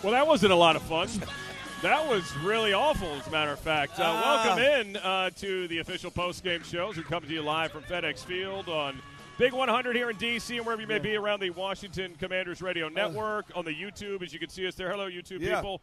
Well, that wasn't a lot of fun. That was really awful, as a matter of fact. Welcome in to the official postgame shows. We come to you live from FedEx Field on Big 100 here in D.C. and wherever you may be around the Washington Commanders Radio Network. On the YouTube, as you can see us there. Hello, YouTube people.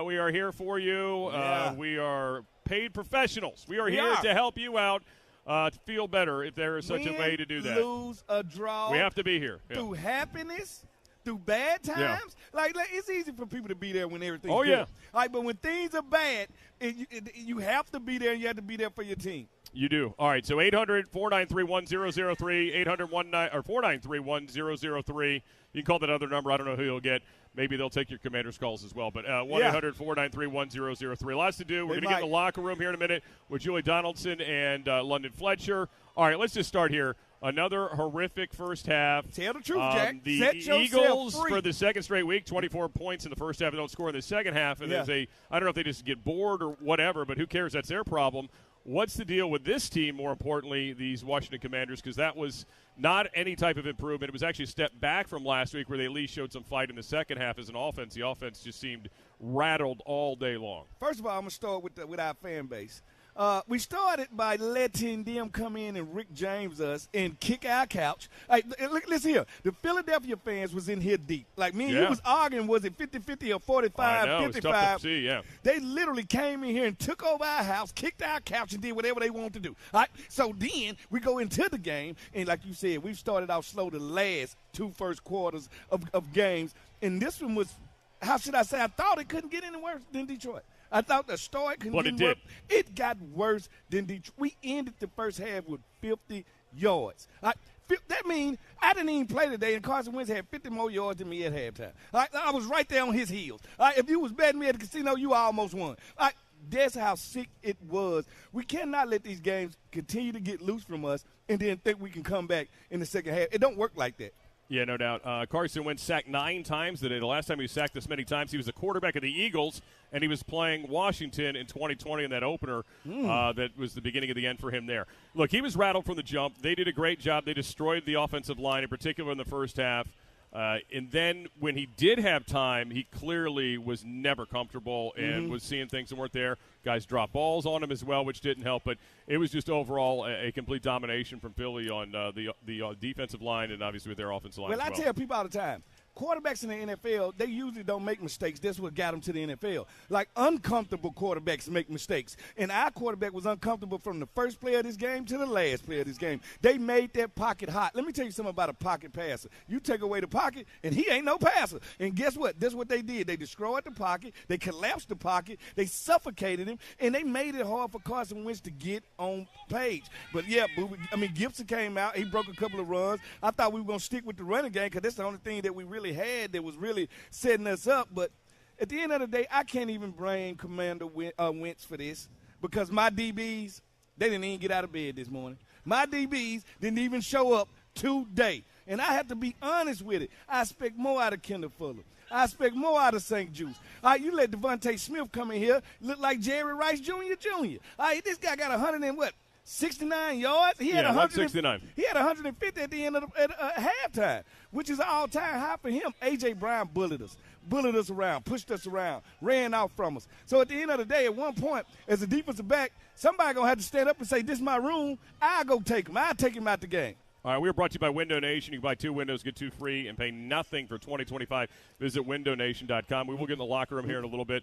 We are here for you. We are paid professionals. We are here to help you out to feel better if there is such a way to do that. Lose a draw. We have to be here. Through happiness. Through bad times, like it's easy for people to be there when everything's good. Yeah. Like, but when things are bad, you have to be there. And you have to be there for your team. You do. All right. So 800-493-1003, 800-493-1003. You can call that other number. I don't know who you'll get. Maybe they'll take your Commanders calls as well. But 1-800-493-1003. Lots to do. We're going to get in the locker room here in a minute with Julie Donaldson and London Fletcher. All right. Let's just start here. Another horrific first half. Tell the truth, Jack. The Set Eagles, free. for the second straight week, 24 points in the first half. They don't score in the second half. And there's I don't know if they just get bored or whatever, but who cares? That's their problem. What's the deal with this team, more importantly, these Washington Commanders? Because that was not any type of improvement. It was actually a step back from last week where they at least showed some fight in the second half as an offense. The offense just seemed rattled all day long. First of all, I'm going to start with our fan base. We started by letting them come in and Rick James us and kick our couch. Like, listen here. The Philadelphia fans was in here deep. Like, me and you was arguing, was it 50-50 or 45-55? I know, it's tough to see, They literally came in here and took over our house, kicked our couch, and did whatever they wanted to do. All right? So then we go into the game, and like you said, we've started out slow the last two first quarters of games. And this one was, how should I say, I thought it couldn't get any worse than Detroit. I thought the start couldn't get worse. It got worse than Detroit. We ended the first half with 50 yards. That means I didn't even play today, and Carson Wentz had 50 more yards than me at halftime. I was right there on his heels. If you was betting me at the casino, you almost won. That's how sick it was. We cannot let these games continue to get loose from us and then think we can come back in the second half. It don't work like that. Yeah, no doubt. Carson Wentz sacked 9 times today. The last time he was sacked this many times, he was the quarterback of the Eagles, and he was playing Washington in 2020 in that opener. That was the beginning of the end for him there. Look, he was rattled from the jump. They did a great job. They destroyed the offensive line, in particular in the first half. And then when he did have time, he clearly was never comfortable and was seeing things that weren't there. Guys dropped balls on him as well, which didn't help. But it was just overall a complete domination from Philly on the defensive line and obviously with their offensive line as well. I tell people all the time, quarterbacks in the NFL, they usually don't make mistakes. That's what got them to the NFL. Like, uncomfortable quarterbacks make mistakes. And our quarterback was uncomfortable from the first play of this game to the last play of this game. They made that pocket hot. Let me tell you something about a pocket passer. You take away the pocket, and he ain't no passer. And guess what? That's what they did. They destroyed the pocket. They collapsed the pocket. They suffocated him. And they made it hard for Carson Wentz to get on page. But, Gibson came out. He broke a couple of runs. I thought we were going to stick with the running game because that's the only thing that we really had that was really setting us up. But at the end of the day, I can't even blame Commander Wentz for this because my DBs, they didn't even get out of bed this morning. My DBs didn't even show up today. And I have to be honest with it. I expect more out of Kendall Fuller. I expect more out of St-Juste. All right, you let Devontae Smith come in here, look like Jerry Rice Jr. All right, this guy got 169 yards. He had 169. He had 150 at the end of halftime, which is an all-time high for him. A.J. Brown bullied us around, pushed us around, ran out from us. So at the end of the day, at one point, as a defensive back, somebody going to have to stand up and say, this is my room. I'll go take him. I'll take him out the game. All right, we are brought to you by Window Nation. You can buy 2 windows, get 2 free, and pay nothing for 2025. Visit windownation.com. We will get in the locker room here in a little bit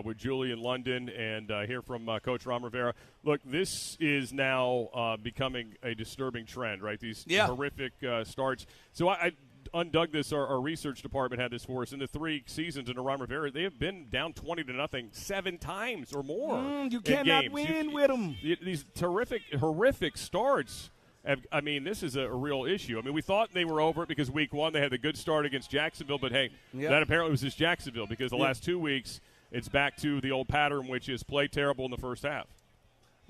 with Julie in London and hear from Coach Ron Rivera. Look, this is now becoming a disturbing trend, right? These horrific starts. So I undug this. Our research department had this for us. In the 3 seasons under Ron Rivera, they have been down 20-0 7 times or more. You cannot win with them. These horrific starts. This is a real issue. We thought they were over it because week 1 they had the good start against Jacksonville, but hey, that apparently was just Jacksonville because the last 2 weeks it's back to the old pattern, which is play terrible in the first half.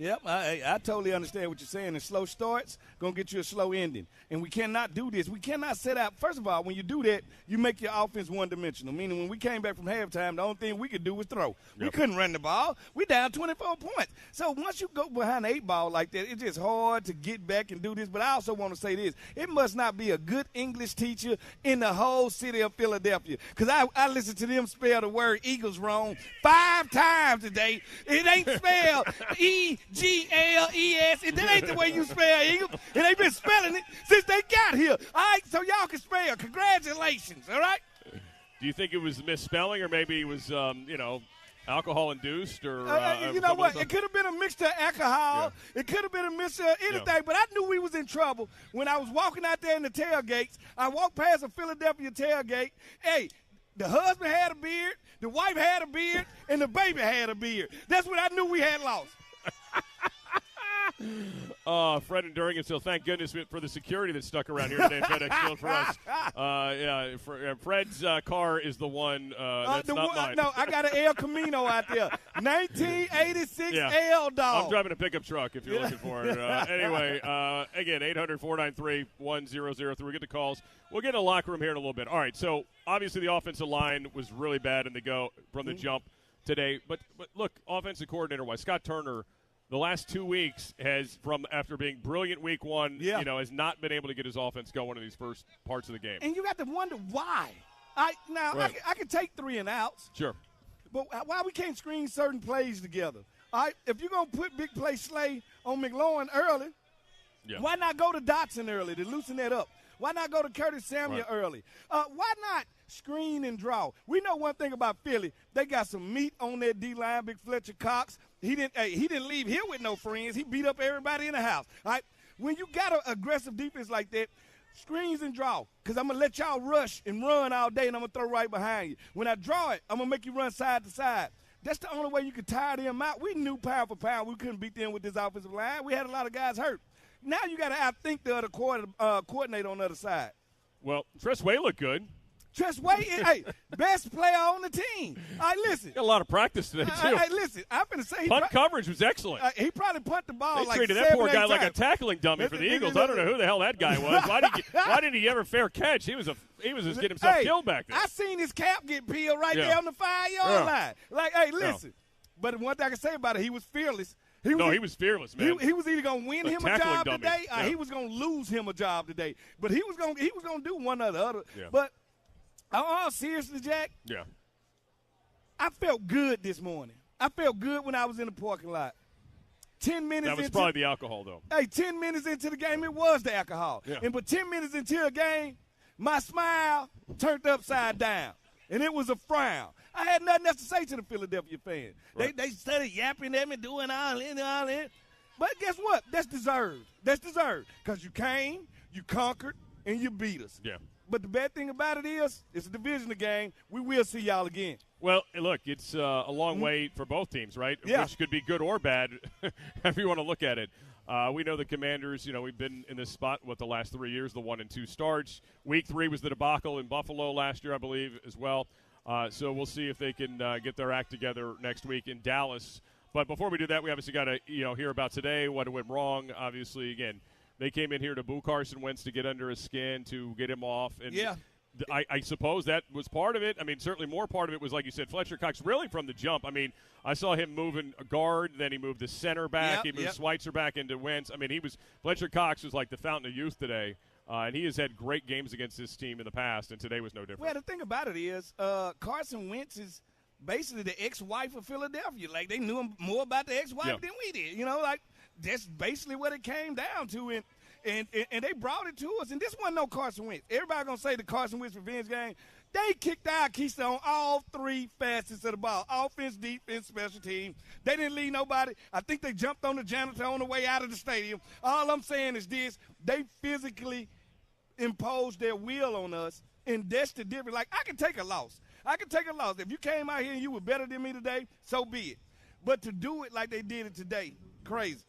Yep, I totally understand what you're saying. And slow starts going to get you a slow ending. And we cannot do this. We cannot set out. First of all, when you do that, you make your offense one-dimensional, meaning when we came back from halftime, the only thing we could do was throw. Yep. We couldn't run the ball. We down 24 points. So once you go behind the 8 ball like that, it's just hard to get back and do this. But I also want to say this. It must not be a good English teacher in the whole city of Philadelphia, because I listened to them spell the word Eagles wrong 5 times today. It ain't spelled E-G-L-E-S, and that ain't the way you spell Eagles. And they've been spelling it since they got here. All right, so y'all can spell. Congratulations, all right? Do you think it was misspelling, or maybe it was, alcohol-induced? Or you know what? It could have been a mixture of alcohol. Yeah. It could have been a mixture of anything. Yeah. But I knew we was in trouble when I was walking out there in the tailgates. I walked past a Philadelphia tailgate. Hey, the husband had a beard, the wife had a beard, and the baby had a beard. That's when I knew we had lost. Fred enduring it, so thank goodness for the security that stuck around here today at FedEx Field for us. Fred's car is the one that's not mine. No, I got an El Camino out there. 1986 L dog. I'm driving a pickup truck if you're looking for it. Anyway, again, 800-493-1003. We'll get the calls. We'll get in the locker room here in a little bit. All right, so obviously the offensive line was really bad in the go from the jump today. But look, offensive coordinator-wise, Scott Turner – the last 2 weeks after being brilliant week one, has not been able to get his offense going in these first parts of the game. And you got to wonder why. I can take 3 and outs. Sure. But why we can't screen certain plays together? All right, if you're going to put big play Slay on McLaurin early, why not go to Dotson early to loosen that up? Why not go to Curtis Samuel early? Why not screen and draw? We know one thing about Philly. They got some meat on their D-line, Big Fletcher Cox. He didn't leave here with no friends. He beat up everybody in the house. All right? When you got an aggressive defense like that, screens and draw, because I'm going to let y'all rush and run all day, and I'm going to throw right behind you. When I draw it, I'm going to make you run side to side. That's the only way you could tire them out. We knew pound for pound we couldn't beat them with this offensive line. We had a lot of guys hurt. Now you got to outthink the other coordinator on the other side. Well, Tress Way looked good. Tress Way is, best player on the team. All right, listen. Got a lot of practice today, too. Listen, I'm going to say. Punt coverage was excellent. He probably punted the ball they treated that poor guy like a tackling dummy for the Eagles. I don't know who the hell that guy was. Why didn't he ever fair catch? He was just getting himself killed back there. I seen his cap get peeled right there on the 5-yard line. Like, listen. But one thing I can say about it, he was fearless. He was fearless, man. He was either going to win him a job today or he was going to lose him a job today. But he was going to do one or the other. Yeah. But all seriously, Jack, I felt good this morning. I felt good when I was in the parking lot. 10 minutes that was probably the alcohol, though. Hey, 10 minutes into the game, it was the alcohol. Yeah. But 10 minutes into the game, my smile turned upside down, and it was a frown. I had nothing else to say to the Philadelphia fans. Right. They started yapping at me, doing all that. But guess what? That's deserved. Because you came, you conquered, and you beat us. Yeah. But the bad thing about it is it's a divisional game. We will see y'all again. Well, look, it's a long way for both teams, right? Yeah. Which could be good or bad, however you want to look at it. We know the Commanders, we've been in this spot, the last 3 years, the 1-2 starts. Week 3 was the debacle in Buffalo last year, I believe, as well. So we'll see if they can get their act together next week in Dallas. But before we do that, we obviously got to hear about today, what went wrong. Obviously, again, they came in here to boo Carson Wentz to get under his skin, to get him off. And I suppose that was part of it. I mean, certainly more part of it was, like you said, Fletcher Cox really from the jump. I mean, I saw him moving a guard, then he moved the center back. He moved Schweitzer back into Wentz. I mean, Fletcher Cox was like the fountain of youth today. And he has had great games against this team in the past, and today was no different. Well, the thing about it is Carson Wentz is basically the ex-wife of Philadelphia. Like, they knew him more about the ex-wife than we did. Like, that's basically what it came down to. And they brought it to us. And this wasn't no Carson Wentz. Everybody going to say the Carson Wentz revenge game. They kicked our keister on all 3 facets of the ball, offense, defense, special team. They didn't leave nobody. I think they jumped on the janitor on the way out of the stadium. All I'm saying is this. They physically imposed their will on us, and that's the difference. Like, I can take a loss. If you came out here and you were better than me today, so be it. But to do it like they did it today, crazy.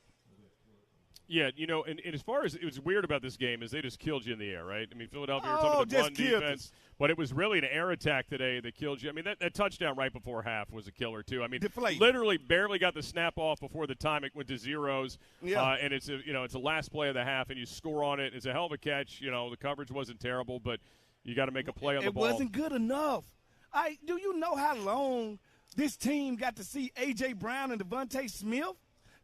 Yeah, and as far as it was weird about this game is they just killed you in the air, right? I mean, Philadelphia were Oh, talking about the just run killed defense, us. but it was really an air attack today that killed you. I mean, that touchdown right before half was a killer too. I mean, Deflate. literally barely got the snap off before the time it went to zeros. Yeah. And it's a last play of the half, and you score on it. It's a hell of a catch. The coverage wasn't terrible, but you got to make a play on the ball. It wasn't good enough. Do you know how long this team got to see A.J. Brown and Devontae Smith?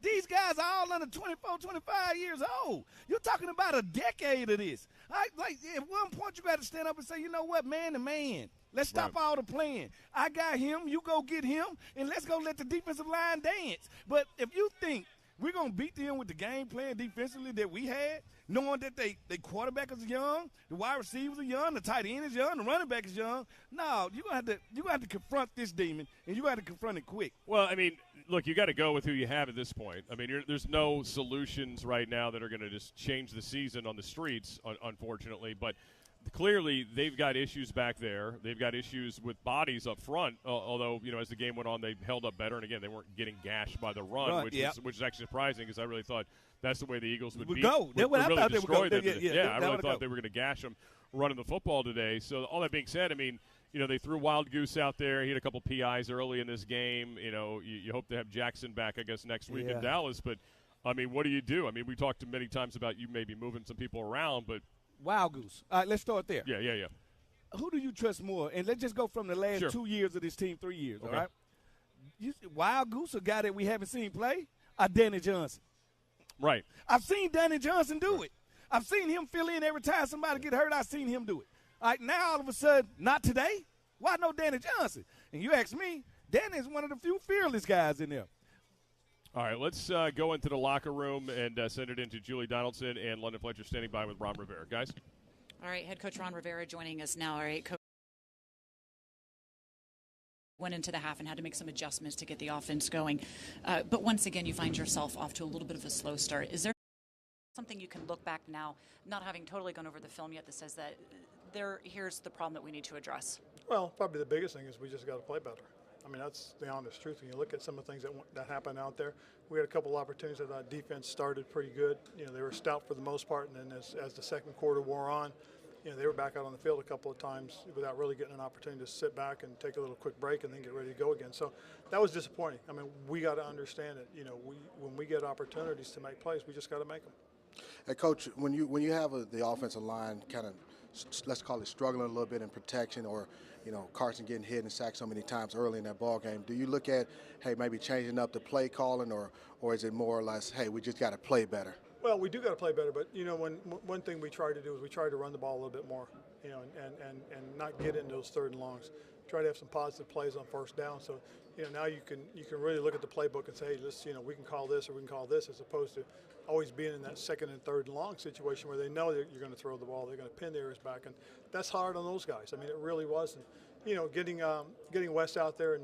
These guys are all under 24, 25 years old. You're talking about a decade of this. Like, at one point, you got to stand up and say, you know what, man to man. Let's stop all the playing. I got him, you go get him, and let's go let the defensive line dance. But if you think we're going to beat them with the game plan defensively that we had, knowing that they quarterback is young, the wide receivers are young, the tight end is young, the running back is young. No, you're going to have to confront this demon, and you got to confront it quick. Well, I mean, look, you got to go with who you have at this point. I mean, there's no solutions right now that are going to just change the season on the streets, unfortunately. But clearly, they've got issues back there. They've got issues with bodies up front. Although, as the game went on, they held up better. And again, they weren't getting gashed by the run, which is actually surprising because I really thought that's the way the Eagles would really destroy them. I really thought they were going to gash them running the football today. So all that being said, I mean, they threw Wild Goose out there. He had a couple PIs early in this game. You hope to have Jackson back, I guess, next week in Dallas. But, I mean, what do you do? I mean, we talked many times about you maybe moving some people around, but – Wild Goose. All right, let's start there. Yeah. Who do you trust more? And let's just go from the last 2 years of this team, 3 years, okay. All right? Wild Goose, a guy that we haven't seen play, or Danny Johnson? Right. I've seen Danny Johnson do it. I've seen him fill in every time somebody get hurt. I've seen him do it. All right, now all of a sudden, not today? Why no Danny Johnson? And you ask me, Danny is one of the few fearless guys in there. All right, let's go into the locker room and send it into Julie Donaldson and London Fletcher standing by with Ron Rivera. Guys? All right, head coach Ron Rivera joining us now. All right, coach went into the half and had to make some adjustments to get the offense going. But once again, you find yourself off to a little bit of a slow start. Is there something you can look back now, not having totally gone over the film yet, that says that here's the problem that we need to address? Well, probably the biggest thing is we just got to play better. I mean, that's the honest truth. When you look at some of the things that happened out there, we had a couple opportunities that our defense started pretty good. They were stout for the most part, and then as the second quarter wore on, they were back out on the field a couple of times without really getting an opportunity to sit back and take a little quick break and then get ready to go again. So that was disappointing. I mean, we got to understand it. When we get opportunities to make plays, we just got to make them. Hey, Coach, when you have the offensive line kind of, let's call it, struggling a little bit in protection, or Carson getting hit and sacked so many times early in that ball game, do you look at, hey, maybe changing up the play calling, or is it more or less, hey, we just got to play better? Well, we do got to play better, but one thing we try to do is we try to run the ball a little bit more, and not get into those third and longs. Try to have some positive plays on first down. So now you can really look at the playbook and say, hey, let's we can call this or we can call this, as opposed to always being in that second and third and long situation where they know that you're going to throw the ball, they're going to pin the ears back, and that's hard on those guys. I mean, it really was. And, getting Wes out there in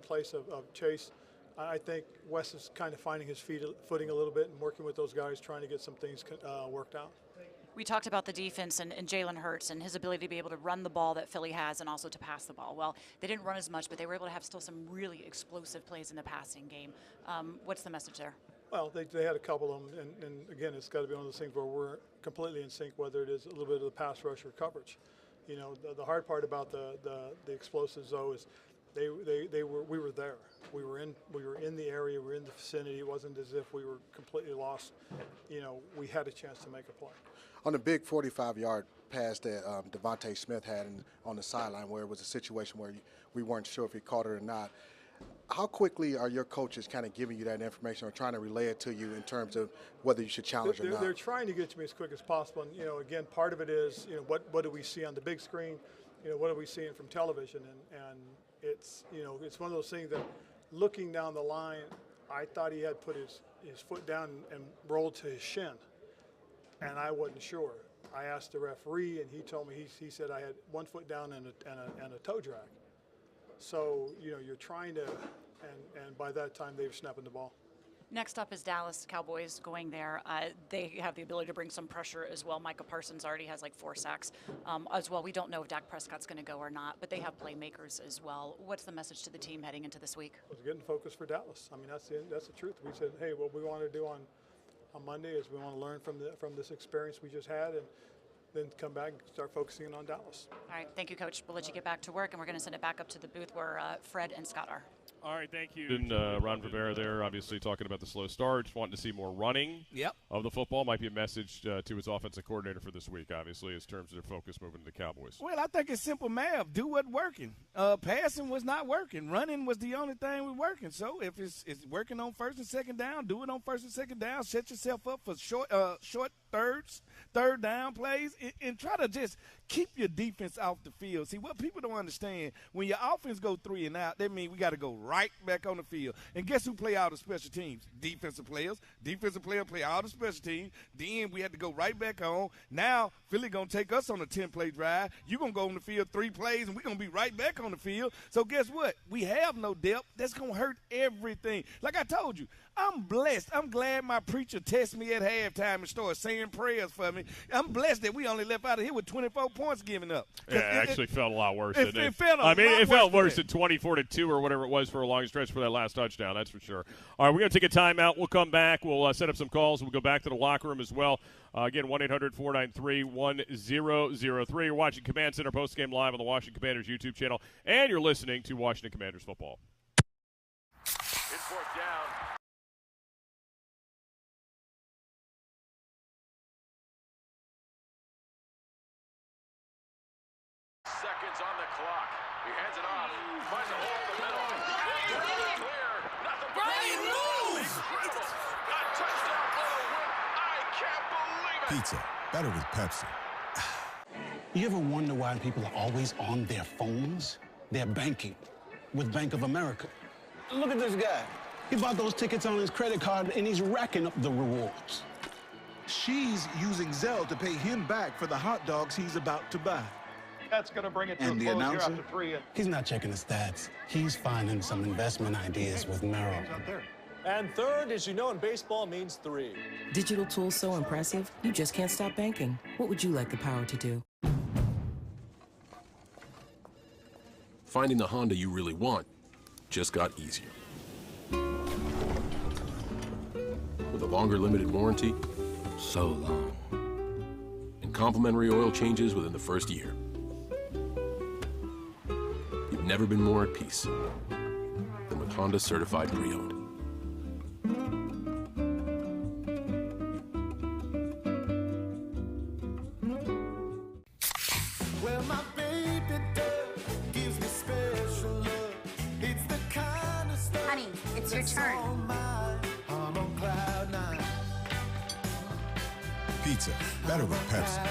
place of Chase, I think Wes is kind of finding his footing a little bit and working with those guys, trying to get some things worked out. We talked about the defense and Jalen Hurts and his ability to be able to run the ball that Philly has and also to pass the ball. Well, they didn't run as much, but they were able to have still some really explosive plays in the passing game. What's the message there? Well, they had a couple of them, and again, it's got to be one of those things where we're completely in sync, whether it is a little bit of the pass rush or coverage. The hard part about the explosives, though, is we were there. We were in the area. We were in the vicinity. It wasn't as if we were completely lost. We had a chance to make a play. On the big 45-yard pass that Devontae Smith had on the sideline, where it was a situation where we weren't sure if he caught it or not, how quickly are your coaches kind of giving you that information or trying to relay it to you in terms of whether you should challenge or not? They're trying to get to me as quick as possible. And, again, part of it is, what do we see on the big screen? What are we seeing from television? And it's, it's one of those things that looking down the line, I thought he had put his foot down and rolled to his shin. And I wasn't sure. I asked the referee, and he told me, he said I had 1 foot down and a toe drag. So, you're trying to, and by that time they were snapping the ball. Next up is Dallas Cowboys going there. They have the ability to bring some pressure as well. Micah Parsons already has like 4 sacks as well. We don't know if Dak Prescott's going to go or not, but they have playmakers as well. What's the message to the team heading into this week? It was getting focused for Dallas. I mean, that's the truth. We said, hey, what we want to do on Monday is we want to learn from this experience we just had, and then come back and start focusing on Dallas. All right, thank you, Coach. We'll let you get back to work, and we're going to send it back up to the booth where Fred and Scott are. All right, thank you. And Ron Rivera there, obviously talking about the slow start, wanting to see more running of the football. Might be a message to his offensive coordinator for this week, obviously, in terms of their focus moving to the Cowboys. Well, I think it's simple math. Do what's working. Passing was not working. Running was the only thing was working. So if it's working on first and second down, do it on first and second down. Set yourself up for short third down plays, and try to just keep your defense off the field. See, what people don't understand, when your offense go 3 and out, that means we got to go right back on the field. And guess who play all the special teams? Defensive players. Defensive players play all the special teams. Then we had to go right back on. Now Philly going to take us on a 10-play drive. You're going to go on the field 3 plays, and we're going to be right back on the field. So guess what? We have no depth. That's going to hurt everything. Like I told you, I'm blessed. I'm glad my preacher texted me at halftime and started saying prayers for me. I'm blessed that we only left out of here with 24 points given up. Yeah, it actually felt a lot worse, didn't it? It felt worse than 24-2 or whatever it was for a long stretch for that last touchdown, that's for sure. All right, we're going to take a timeout. We'll come back. We'll set up some calls. We'll go back to the locker room as well. Again, 1-800-493-1003. You're watching Command Center Postgame Live on the Washington Commanders YouTube channel, and you're listening to Washington Commanders football. It's fourth down. Seconds on the clock. He hands it off. Finds a hole in the middle. Clear. Nothing but moves. Incredible. A touchdown for the win. I can't believe it. Pizza. Better with Pepsi. You ever wonder why people are always on their phones? They're banking with Bank of America. Look at this guy. He bought those tickets on his credit card, and he's racking up the rewards. She's using Zelle to pay him back for the hot dogs he's about to buy. That's going to bring it to a close here after 3. He's not checking the stats. He's finding some investment ideas with Merrill. And third, as you know, in baseball means 3. Digital tools so impressive, you just can't stop banking. What would you like the power to do? Finding the Honda you really want just got easier. With a longer limited warranty, so long. And complimentary oil changes within the first year. You've never been more at peace than with Honda Certified Pre-Owned. Honey, it's your turn. Pizza. Better with Pepsi.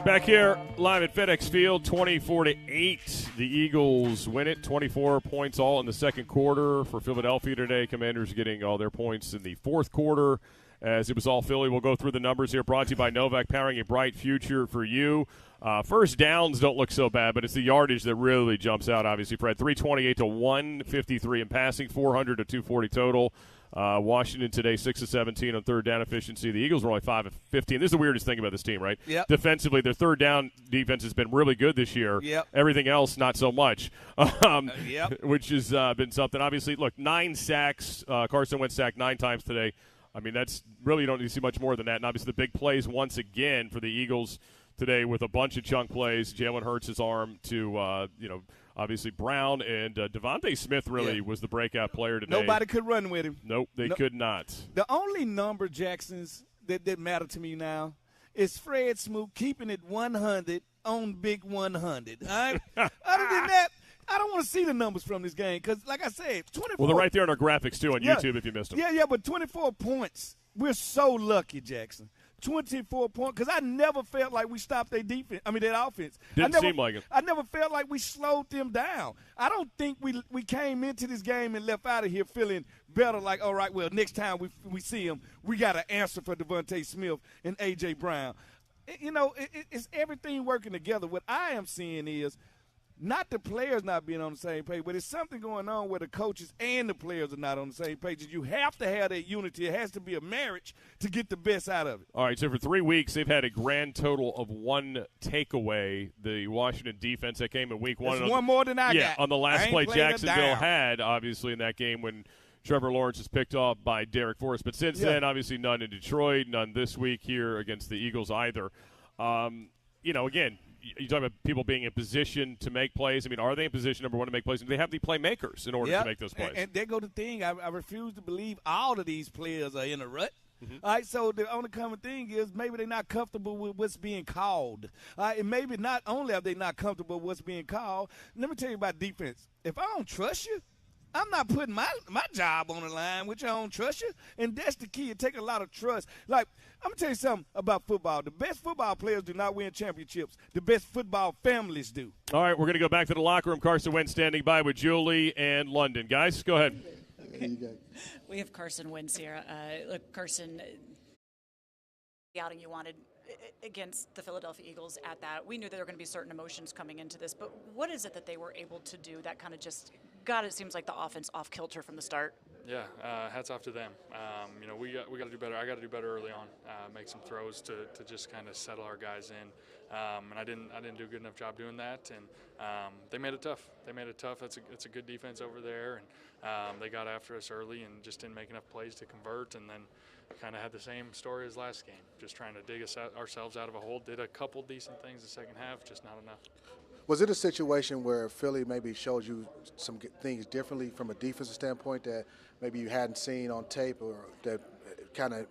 Back here live at FedEx Field, 24-8. The Eagles win it, 24 points all in the second quarter for Philadelphia today. Commanders getting all their points in the fourth quarter as it was all Philly. We'll go through the numbers here, brought to you by Novak, powering a bright future for you. First downs don't look so bad, but it's the yardage that really jumps out, obviously, Fred. 328 to 153 in passing, 400 to 240 total. Washington today, 6 of 17 on third down efficiency. The Eagles were only 5 of 15. This is the weirdest thing about this team, right? Yep. Defensively, their third down defense has been really good this year. Yep. Everything else, not so much, yep. which has been something. Obviously, look, 9 sacks. Carson Wentz sacked 9 times today. I mean, that's really, you don't need to see much more than that. And obviously, the big plays once again for the Eagles today with a bunch of chunk plays. Jalen Hurts' arm to, obviously Brown, and Devontae Smith really was the breakout player today. Nobody could run with him. Nope, they could not. The only number, Jacksons, that matter to me now is Fred Smoot keeping it 100 on Big 100. All right? Other than that, I don't want to see the numbers from this game because, like I said, 24. Well, they're right there on our graphics, too, on YouTube if you missed them. Yeah, but 24 points. We're so lucky, Jackson. 24 points, because I never felt like we stopped their defense. I mean, their offense. Didn't seem like it. I never felt like we slowed them down. I don't think we came into this game and left out of here feeling better, like, all right, well, next time we see them, we got to answer for Devontae Smith and A.J. Brown. It's everything working together. What I am seeing is not the players not being on the same page, but it's something going on where the coaches and the players are not on the same page. You have to have that unity. It has to be a marriage to get the best out of it. All right, so for 3 weeks, they've had a grand total of 1 takeaway. The Washington defense that came in week 1. That's one more than I got. Yeah, on the last play Jacksonville had, obviously, in that game when Trevor Lawrence is picked off by Derek Forrest. But since then, obviously, none in Detroit, none this week here against the Eagles either. Again, you talk about people being in position to make plays. I mean, are they in position, number one, to make plays? Do they have the playmakers in order to make those plays? And there go the thing. I refuse to believe all of these players are in a rut. Mm-hmm. All right, so the only common thing is maybe they're not comfortable with what's being called. All right, and maybe not only are they not comfortable with what's being called, let me tell you about defense. If I don't trust you, I'm not putting my job on the line, which I don't trust you. And that's the key. It takes a lot of trust. Like, I'm going to tell you something about football. The best football players do not win championships. The best football families do. All right, we're going to go back to the locker room. Carson Wentz standing by with Julie and London. Guys, go ahead. We have Carson Wentz here. Look, Carson, the outing you wanted against the Philadelphia Eagles at that. We knew there were going to be certain emotions coming into this, but what is it that they were able to do that kind of just got, it seems like, the offense off kilter from the start? Yeah, hats off to them. We got to do better. I got to do better early on. Make some throws to just kind of settle our guys in. And I didn't do a good enough job doing that. And they made it tough. It's a good defense over there. And they got after us early and just didn't make enough plays to convert. And then kind of had the same story as last game, just trying to dig ourselves out of a hole. Did a couple decent things the second half, just not enough. Was it a situation where Philly maybe showed you some things differently from a defensive standpoint that maybe you hadn't seen on tape, or that kind of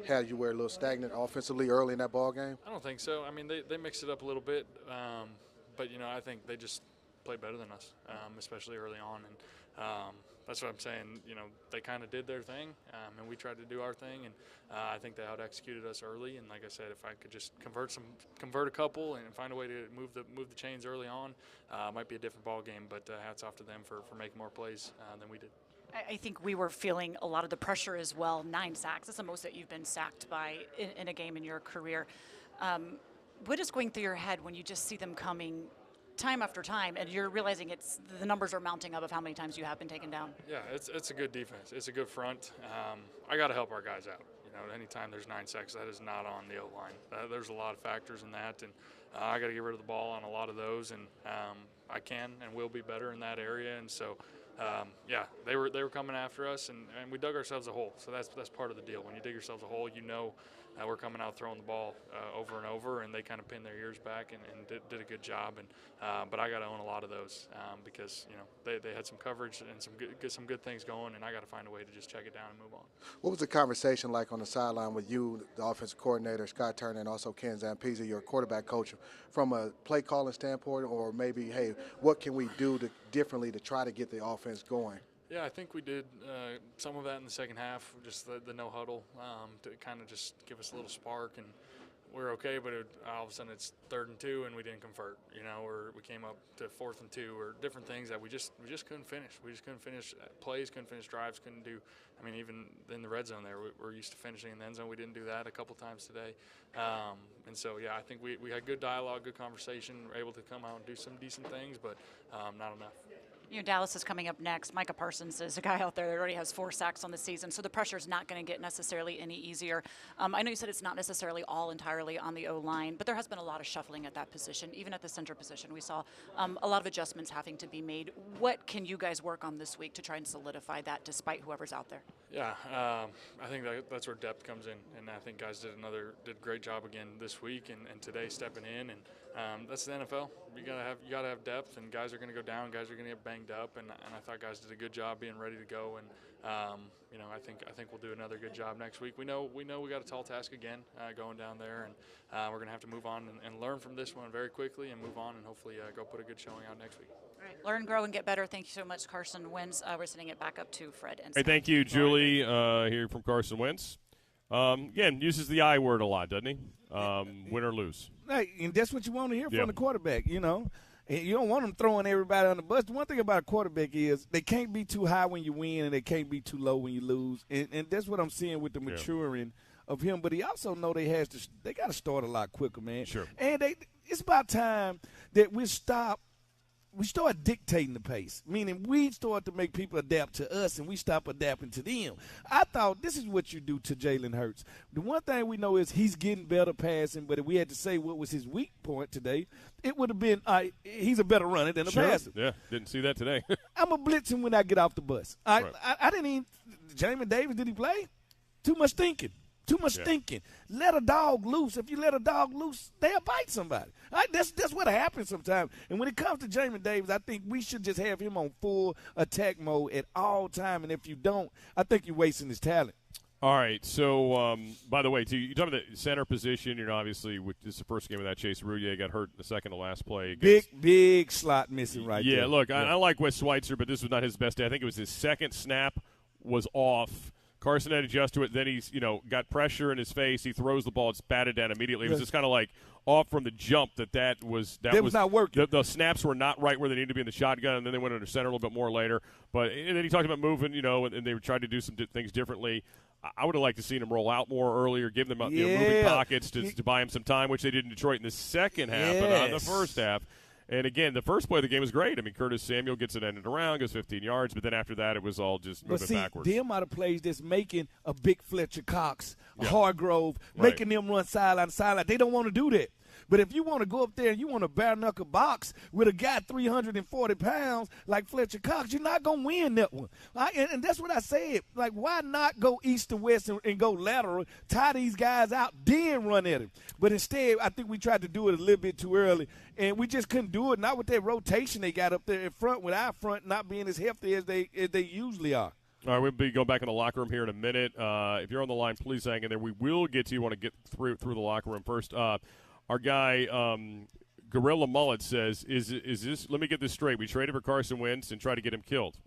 had you where a little stagnant offensively early in that ball game? I don't think so. I mean, they mixed it up a little bit, but I think they just played better than us, especially early on, and that's what I'm saying. They kind of did their thing, and we tried to do our thing, and I think they out-executed us early. And like I said, if I could just convert a couple and find a way to move the chains early on, it might be a different ball game. But hats off to them for making more plays than we did. I think we were feeling a lot of the pressure as well. 9 sacks. That's the most that you've been sacked by in a game in your career. What is going through your head when you just see them coming time after time, and you're realizing the numbers are mounting up of how many times you have been taken down? Yeah, it's a good defense. It's a good front. I got to help our guys out. Anytime there's 9 sacks, that is not on the O-line. There's a lot of factors in that, and I got to get rid of the ball on a lot of those, and I can and will be better in that area. And so, they were coming after us, and we dug ourselves a hole. So that's part of the deal. When you dig yourselves a hole, we're coming out throwing the ball over and over, and they kind of pinned their ears back and did a good job. And but I got to own a lot of those because they had some coverage and some good things going, and I got to find a way to just check it down and move on. What was the conversation like on the sideline with you, the offensive coordinator, Scott Turner, and also Ken Zampese, your quarterback coach, from a play calling standpoint, or maybe, hey, what can we do differently to try to get the offense going? Yeah, I think we did some of that in the second half, just the no huddle to kind of just give us a little spark. And we're okay, but all of a sudden it's 3rd and 2 and we didn't convert, or we came up to 4th and 2 or different things that we just couldn't finish. We just couldn't finish plays, couldn't finish drives, couldn't do. I mean, even in the red zone there, we're used to finishing in the end zone. We didn't do that a couple times today. And so, yeah, I think we had good dialogue, good conversation, were able to come out and do some decent things, but not enough. Dallas is coming up next. Micah Parsons is a guy out there that already has 4 sacks on the season, so the pressure is not going to get necessarily any easier. I know you said it's not necessarily all entirely on the O-line, but there has been a lot of shuffling at that position. Even at the center position, we saw a lot of adjustments having to be made. What can you guys work on this week to try and solidify that despite whoever's out there? Yeah, I think that's where depth comes in, and I think guys did a great job again this week and today stepping in, and that's the NFL. You gotta have depth, and guys are going to go down, guys are going to get banged up, and I thought guys did a good job being ready to go, and I think we'll do another good job next week. We know we got a tall task again going down there, and we're going to have to move on and learn from this one very quickly and move on and hopefully go put a good showing out next week. All right, learn, grow, and get better. Thank you so much, Carson Wentz. We're sending it back up to Fred and Scott. Hey, thank you, Julie, here from Carson Wentz. Again, uses the I word a lot, doesn't he? Win or lose. Hey, and that's what you want to hear from the quarterback, And you don't want them throwing everybody on the bus. The one thing about a quarterback is they can't be too high when you win and they can't be too low when you lose. And that's what I'm seeing with the maturing of him. But he also know they got to start a lot quicker, man. Sure. And it's about time that we start dictating the pace, meaning we start to make people adapt to us and we stop adapting to them. I thought this is what you do to Jalen Hurts. The one thing we know is he's getting better passing, but if we had to say what was his weak point today, it would have been he's a better runner than a passer. Yeah, didn't see that today. I'm a blitz him when I get off the bus. I didn't even – Jamin Davis, did he play? Too much thinking. Too much thinking. Let a dog loose. If you let a dog loose, they'll bite somebody. That's what happens sometimes. And when it comes to Jamin Davis, I think we should just have him on full attack mode at all time. And if you don't, I think you're wasting his talent. All right. So, by the way, you talk about the center position. Obviously, this is the first game of that. Chase Roulier got hurt in the second to last play. Big slot missing right there. Yeah, look, I like Wes Schweitzer, but this was not his best day. I think it was his second snap was off. Carson had to adjust to it. Then he's, got pressure in his face. He throws the ball. It's batted down immediately. It was just kind of like off from the jump that was not working. The snaps were not right where they needed to be in the shotgun, and then they went under center a little bit more later. And then he talked about moving, and they tried to do some things differently. I would have liked to see him roll out more earlier, give them moving pockets to buy him some time, which they did in Detroit in the second half, but not in the first half. And, again, the first play of the game was great. I mean, Curtis Samuel gets it ended around, goes 15 yards, but then after that it was all just moving backwards. Them are the plays that's making a big Fletcher Cox, a Hargrove, making them run sideline to sideline. They don't want to do that. But if you want to go up there and you want to bare-knuckle box with a guy 340 pounds like Fletcher Cox, you're not going to win that one. And that's what I said. Like, why not go east to west and go lateral, tie these guys out, then run at him? But instead, I think we tried to do it a little bit too early, and we just couldn't do it, not with that rotation they got up there in front, with our front not being as hefty as they usually are. All right, we'll be going back in the locker room here in a minute. If you're on the line, please hang in there. We will get to you. Want to get through the locker room first. Our guy, Gorilla Mullet, says, is this – let me get this straight. We traded for Carson Wentz and tried to get him killed.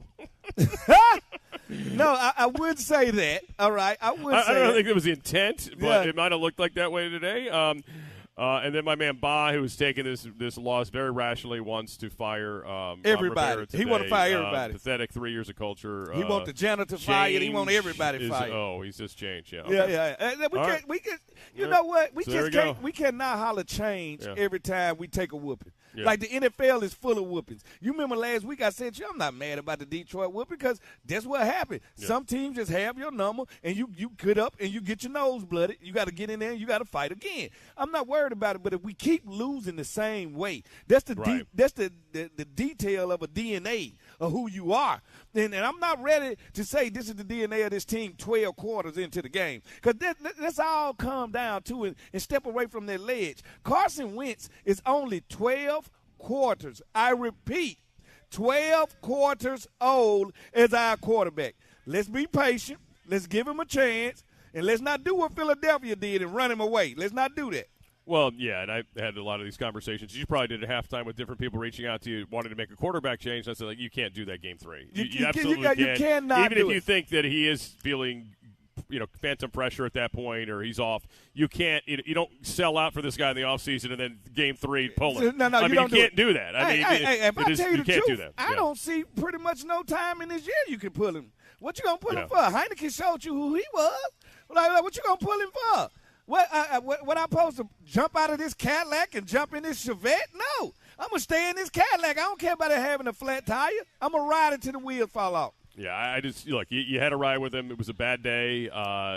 No, I would say that. All right, I don't think it was the intent, but it might have looked like that way today. And then my man Ba, who was taking this loss very rationally, wants to fire everybody. He want to fire everybody. Pathetic 3 years of culture. He want the janitor fired. He want everybody fired. He's just changed. Yeah. Okay. Yeah. We can. You know what? We just can't. We cannot holler change every time we take a whooping. Yeah. Like the NFL is full of whoopings. You remember last week I said, I'm not mad about the Detroit whooping because that's what happened. Yeah. Some teams just have your number and you get up and you get your nose blooded. You got to get in there and you got to fight again. I'm not worried about it, but if we keep losing the same way, that's the that's the detail of a DNA of who you are. And I'm not ready to say this is the DNA of this team 12 quarters into the game because that's all come down to it and step away from that ledge. Carson Wentz is only 12 quarters. I repeat, 12 quarters old as our quarterback. Let's be patient. Let's give him a chance. And let's not do what Philadelphia did and run him away. Let's not do that. Well, yeah, and I had a lot of these conversations. You probably did at halftime with different people reaching out to you, wanting to make a quarterback change. I said, like, you can't do that game 3. You absolutely can't. You cannot Even if you think that he is feeling phantom pressure at that point, or he's off. You can't. You don't sell out for this guy in the offseason and then game 3 pull him. No, I mean, you can't do that. I mean, if I tell you the can't truth, do that. I don't see pretty much no time in this year you can pull him. What you gonna pull him for? Heineken showed you who he was. Like what you gonna pull him for? What I'm supposed to jump out of this Cadillac and jump in this Chevette? No, I'm gonna stay in this Cadillac. I don't care about it having a flat tire. I'm gonna ride it till the wheels fall off. Yeah, I just look. You had a ride with him. It was a bad day,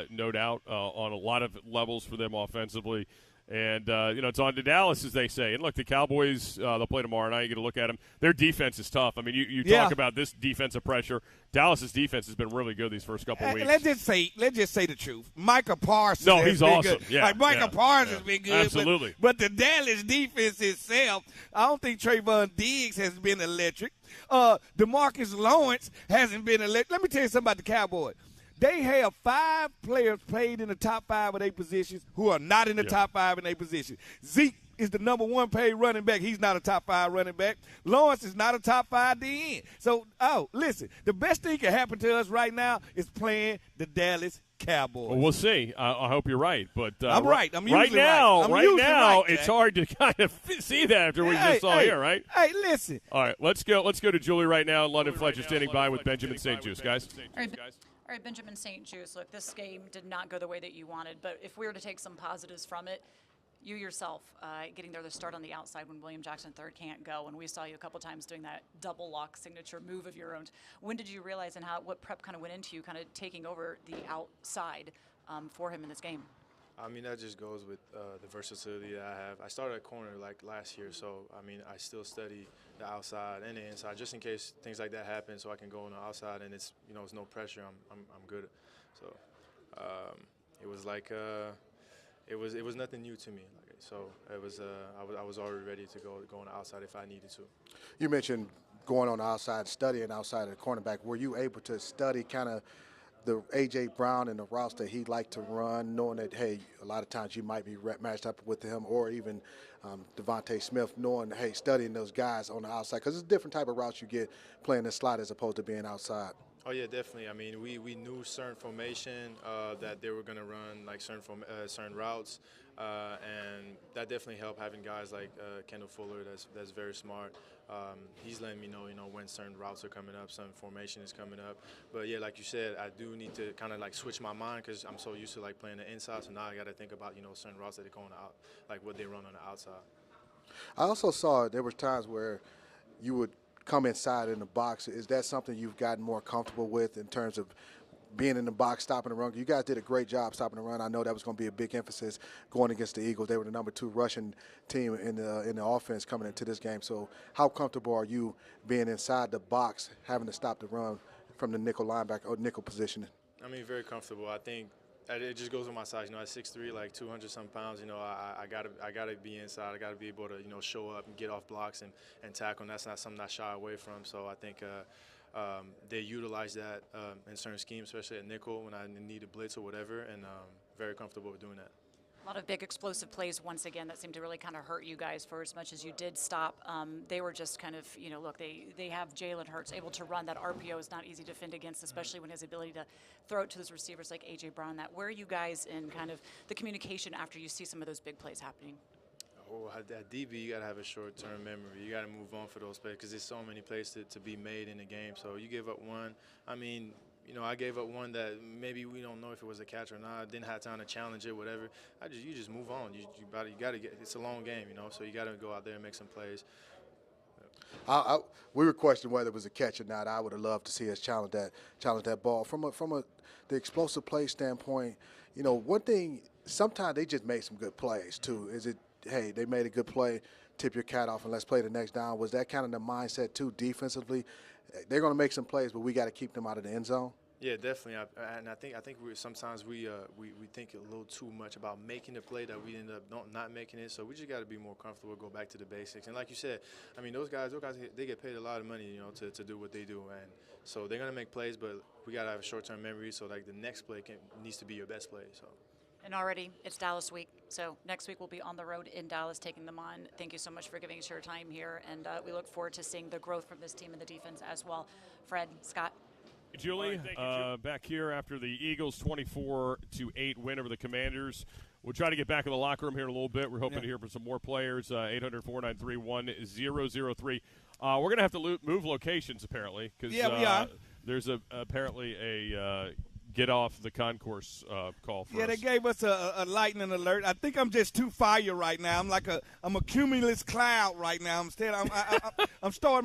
no doubt, on a lot of levels for them offensively. And, it's on to Dallas, as they say. And, look, the Cowboys, they'll play tomorrow night. You get to look at them. Their defense is tough. I mean, you talk about this defensive pressure. Dallas's defense has been really good these first couple of weeks. Let's just say the truth. Micah Parsons has he's been awesome. good. Yeah, Micah Parsons has been good. Absolutely. But the Dallas defense itself, I don't think Trayvon Diggs has been electric. DeMarcus Lawrence hasn't been electric. Let me tell you something about the Cowboys. They have 5 players played in the top 5 of their positions who are not in the top 5 in their position. Zeke is the number 1 paid running back. He's not a top 5 running back. Lawrence is not a top 5 DN. So, listen, the best thing can happen to us right now is playing the Dallas Cowboys. Well, we'll see. I hope you're right, but I'm right. I'm right usually now. right. Right now, right, it's hard to kind of see that after we just saw here, right? Hey, listen. All right, let's go to Julie right now. London Fletcher standing by with Benjamin St-Juste, guys. All right, Benjamin St-Juste, look, this game did not go the way that you wanted, but if we were to take some positives from it, you yourself getting there to start on the outside when William Jackson III can't go, and we saw you a couple times doing that double lock signature move of your own. When did you realize and what prep kind of went into you kind of taking over the outside for him in this game? I mean, that just goes with the versatility that I have. I started at corner like last year, so I mean, I still study the outside and the inside just in case things like that happen, so I can go on the outside and it's it's no pressure. I'm good. So it was like it was nothing new to me. So it was I was already ready to go on the outside if I needed to. You mentioned going on the outside, studying outside of the cornerback. Were you able to study kind of the A.J. Brown and the routes that he liked to run, knowing that, hey, a lot of times you might be matched up with him, or even Devontae Smith, knowing, hey, studying those guys on the outside, because it's a different type of routes you get playing the slot as opposed to being outside. Oh, yeah, definitely. I mean, we knew certain formation that they were going to run, like certain routes, and that definitely helped having guys like Kendall Fuller that's very smart. He's letting me know, when certain routes are coming up, some formation is coming up. But, yeah, like you said, I do need to kind of, switch my mind because I'm so used to, playing the inside. So now I got to think about, certain routes that they're going out, what they run on the outside. I also saw there were times where you would come inside in the box. Is that something you've gotten more comfortable with in terms of being in the box, stopping the run? You guys did a great job stopping the run. I know that was going to be a big emphasis going against the Eagles. They were the number 2 rushing team in the offense coming into this game. So how comfortable are you being inside the box, having to stop the run from the nickel linebacker or nickel positioning? I mean, very comfortable. I think it just goes with my size. At 6'3", 200-some pounds, I gotta be inside. I gotta be able to, show up and get off blocks and tackle. And that's not something I shy away from. So I think they utilize that in certain schemes, especially at nickel when I need a blitz or whatever, and very comfortable with doing that. A lot of big explosive plays once again that seemed to really kind of hurt you guys for as much as you did stop. They were just kind of, look, they have Jalen Hurts able to run. That RPO is not easy to defend against, especially when his ability to throw it to those receivers like A.J. Brown. Where are you guys in kind of the communication after you see some of those big plays happening? Oh, at DB, you got to have a short-term memory. You got to move on for those plays because there's so many plays to be made in the game. So you give up one. I mean, I gave up one that maybe we don't know if it was a catch or not. Didn't have time to challenge it, whatever. You just move on. You got to get. It's a long game, so you got to go out there and make some plays. We were questioning whether it was a catch or not. I would have loved to see us challenge that ball from the explosive play standpoint. One thing, sometimes they just made some good plays too. Is it? Hey, they made a good play, tip your cat off and let's play the next down. Was that kind of the mindset too defensively? They're going to make some plays, but we got to keep them out of the end zone. Yeah, definitely. I think sometimes we think a little too much about making the play that we end up not making it. So we just got to be more comfortable, go back to the basics. And like you said, I mean, those guys they get paid a lot of money, to do what they do, and so they're going to make plays, but we got to have a short-term memory. So the next play needs to be your best play. So. And already it's Dallas week, so next week we'll be on the road in Dallas taking them on. Thank you so much for giving us your time here, and we look forward to seeing the growth from this team and the defense as well. Fred, Scott. Julie, back here after the Eagles' 24-8 win over the Commanders. We'll try to get back in the locker room here in a little bit. We're hoping to hear from some more players. 800-493-1003. We're going to have to move locations, apparently, because we are. There's apparently a get off the concourse call for us. They gave us a lightning alert. I think I'm just too fire right now. I'm a cumulus cloud right now. I'm starting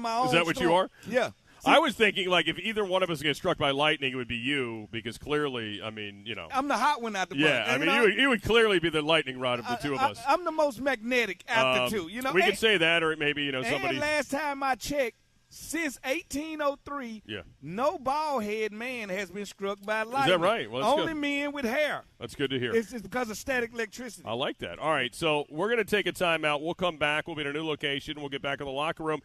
my own. Is that what you are? Yeah. See, I was thinking, like, if either one of us gets struck by lightning, it would be you, because clearly, I mean, I'm the hot one out the bunch. Yeah, I mean, you would clearly be the lightning rod of the two of us. I'm the most magnetic out the two. We could say that, or maybe, somebody. And last time I checked, since 1803, no bald-head man has been struck by lightning. Is that right? Well, only men with hair. That's good to hear. It's because of static electricity. I like that. All right, so we're going to take a timeout. We'll come back. We'll be in a new location. We'll get back in the locker room.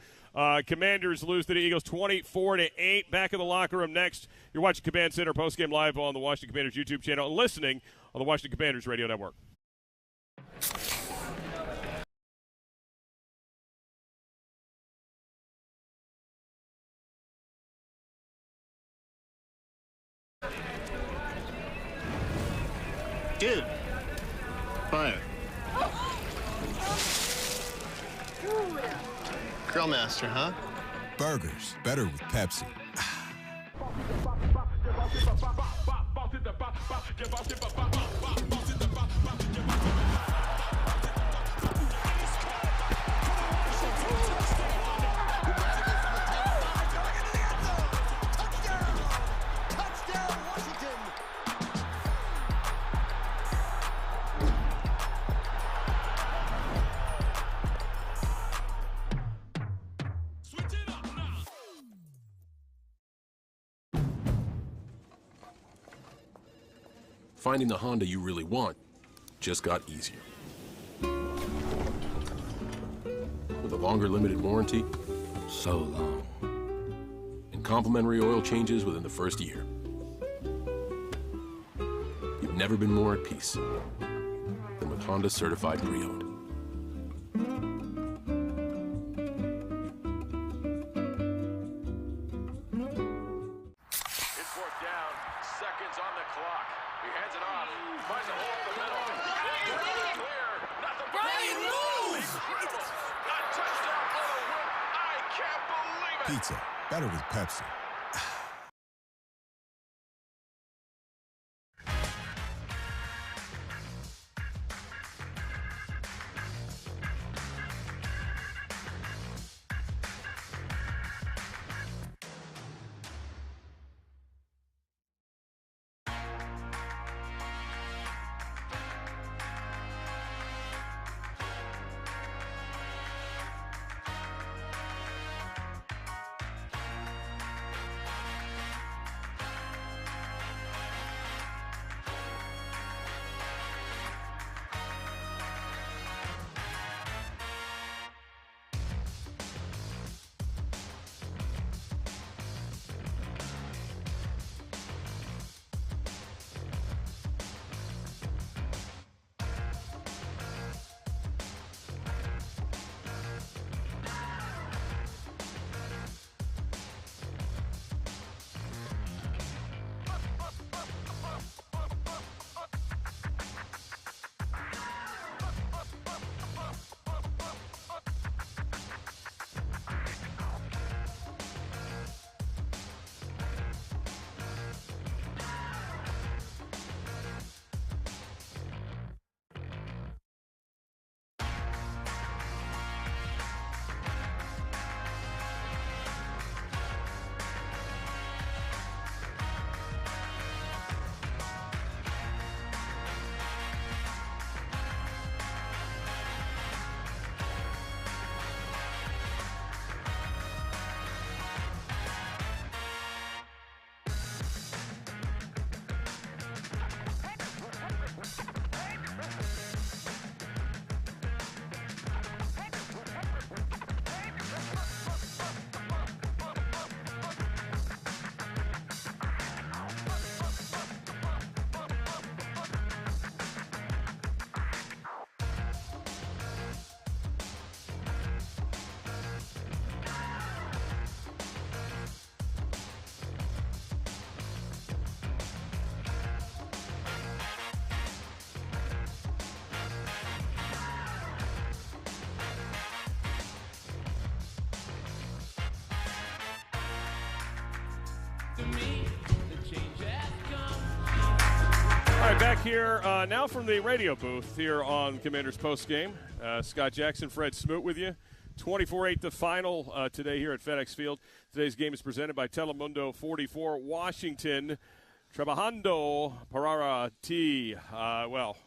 Commanders lose to the Eagles 24-8. Back in the locker room next. You're watching Command Center postgame live on the Washington Commanders YouTube channel and listening on the Washington Commanders Radio Network. Dude. Fire. Grill master, huh? Burgers, better with Pepsi. Finding the Honda you really want just got easier. With a longer limited warranty, so long. And complimentary oil changes within the first year. You've never been more at peace than with Honda Certified Pre-Owned. Pizza, better with Pepsi. back here now from the radio booth here on Commanders Postgame. Scott Jackson, Fred Smoot with you. 24-8 the final today here at FedEx Field. Today's game is presented by Telemundo 44 Washington. Trabajando Parara T. Well,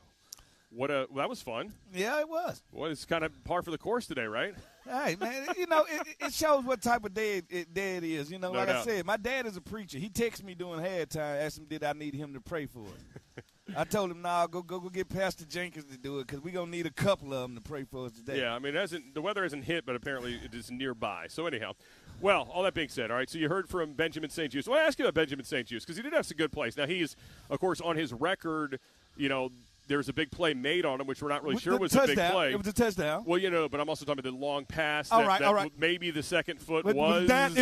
that was fun. Yeah, it was. Well, it's kind of par for the course today, right? Hey, man, it shows what type of day it is. No like doubt. I said, my dad is a preacher. He texted me during halftime, asked him did I need him to pray for us. I told him, nah, go get Pastor Jenkins to do it because we're going to need a couple of them to pray for us today. Yeah, I mean, the weather hasn't hit, but apparently it is nearby. So anyhow, well, all that being said, all right, so you heard from Benjamin St-Juste. Well, I ask you about Benjamin St-Juste because he did have some good plays. Now, he's, of course, on his record, there was a big play made on him, which we're not really sure was a big play. It was a touchdown. Well, but I'm also talking about the long pass. All right. Maybe the second foot It wasn't down.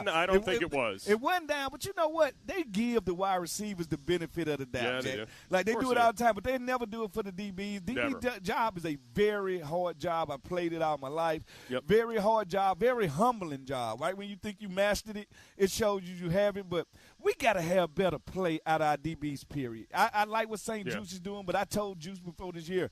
I don't think it was. It wasn't down, but you know what? They give the wide receivers the benefit of the doubt, Yeah, Jack. they do. Like, they do it all the time, but they never do it for the DBs. DB job is a very hard job. I played it all my life. Yep. Very hard job, very humbling job, right? When you think you mastered it, it shows you haven't, but we got to have better play out of our DBs, period. I like what St-Juste is doing, but I told Juice before this year,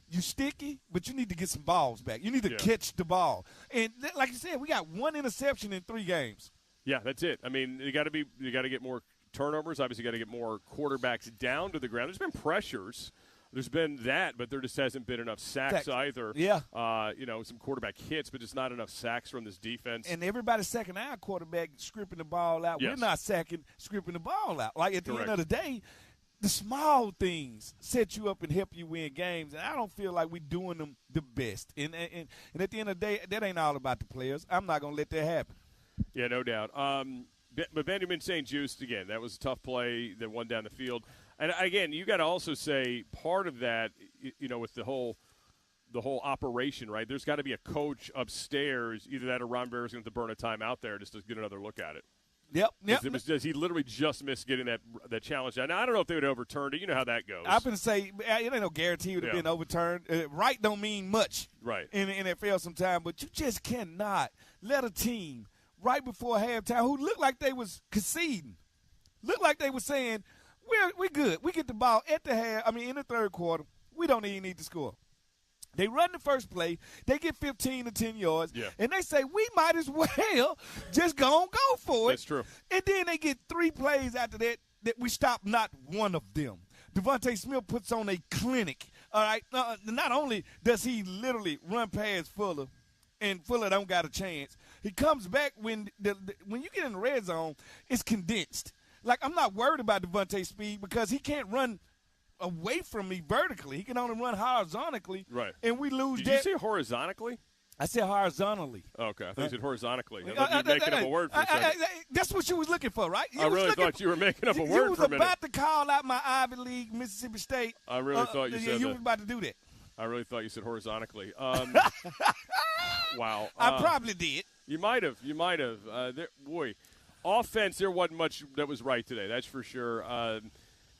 you sticky, but you need to get some balls back. You need to catch the ball. And like you said, we got one interception in 3 games. Yeah, that's it. I mean, you got to get more turnovers. Obviously, you got to get more quarterbacks down to the ground. There's been pressures. There's been that, but there just hasn't been enough sacks either. Yeah. Some quarterback hits, but just not enough sacks from this defense. And everybody's sacking our quarterback, scripting the ball out. Yes. We're not scripting the ball out. Like, at the Correct. end of the day, the small things set you up and help you win games. And I don't feel like we're doing them the best. And at the end of the day, that ain't all about the players. I'm not going to let that happen. Yeah, no doubt. But Benjamin St-Juste, again, that was a tough play that won down the field. And, again, you got to also say part of that, with the whole operation, right, there's got to be a coach upstairs, either that or Ron Rivera's going to have to burn a time out there just to get another look at it. Yep. He literally just missed getting that challenge down. Now, I don't know if they would have overturned it. You know how that goes. I'm going to say it ain't no guarantee it would have been overturned. Right don't mean much in the NFL sometimes, but you just cannot let a team right before halftime who looked like they was conceding, looked like they were saying, we're good. We get the ball at the in the third quarter. We don't even need to score. They run the first play. They get 15 to 10 yards. Yeah. And they say, we might as well just go for it. That's true. And then they get 3 plays after that we stop not one of them. Devontae Smith puts on a clinic. All right. Not only does he literally run past Fuller, and Fuller don't got a chance, he comes back when you get in the red zone, it's condensed. Like, I'm not worried about Devontae's speed because he can't run away from me vertically. He can only run horizontally. Right. And we lose Did that. you say horizontally? I said horizontally. Oh, okay. I thought you said horizontally. I thought you were making up a word for a second. That's what you was looking for, right? I really thought you were making up a word for a minute. You was about to call out my Ivy League, Mississippi State. I really thought you said that. You was about to do that. I really thought you said horizontally. Wow. I probably did. You might have. Boy, offense, there wasn't much that was right today. That's for sure.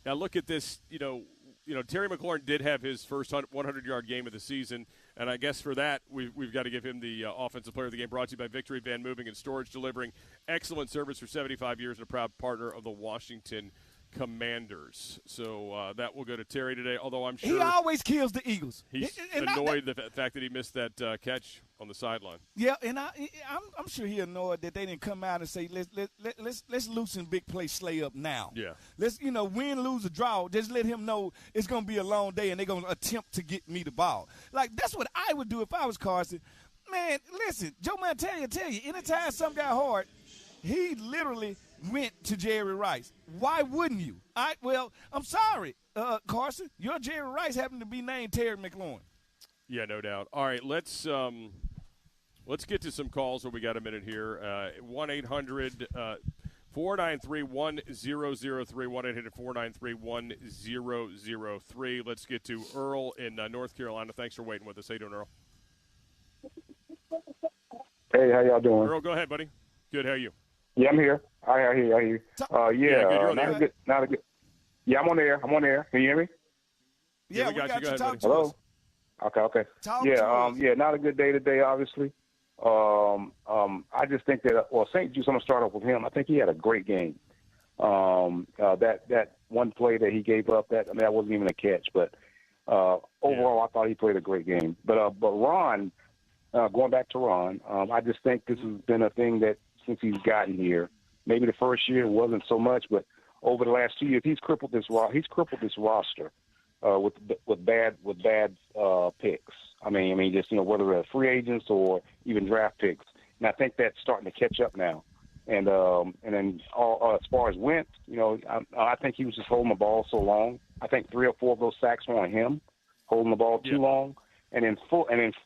Now look at this. Terry McLaurin did have his first 100-yard game of the season, and I guess for that we've got to give him the Offensive Player of the Game, brought to you by Victory Van Moving and Storage, delivering excellent service for 75 years and a proud partner of the Washington Commanders. So that will go to Terry today, although I'm sure he always kills the Eagles. He's annoyed the fact that he missed that catch on the sideline. Yeah, and I'm sure he's annoyed that they didn't come out and say let's loosen big play Slay up now. Yeah, let's win, lose, or draw. Just let him know it's gonna be a long day and they're gonna attempt to get me the ball. Like, that's what I would do if I was Carson. Man, listen, Joe Montana tell you, anytime something got hard, he literally went to Jerry Rice. Why wouldn't you? I'm sorry, Carson. Your Jerry Rice happened to be named Terry McLaurin. Yeah, no doubt. All right, let's get to some calls where we got a minute here. 1-800-493-1003, 1-800-493-1003. Let's get to Earl in North Carolina. Thanks for waiting with us. How you doing, Earl? Hey, how y'all doing? Earl, go ahead, buddy. Good, how are you? Yeah, I'm here. I hear you. Good, not a good. Yeah, I'm on air. Can you hear me? Yeah, we got you. Talk to Hello? us. Okay. Talk to us. Not a good day today, obviously. I just think that, St-Juste, I'm going to start off with him. I think he had a great game. That one play that he gave up, that wasn't even a catch. But overall, I thought he played a great game. But Ron, going back to Ron, I just think this has been a thing that since he's gotten here, maybe the first year wasn't so much, but over the last 2 years, he's crippled this roster with bad picks. I mean, just whether they're free agents or even draft picks. And I think that's starting to catch up now. And then as far as Wentz, I think he was just holding the ball so long. I think 3 or 4 of those sacks were on him, holding the ball too long. And in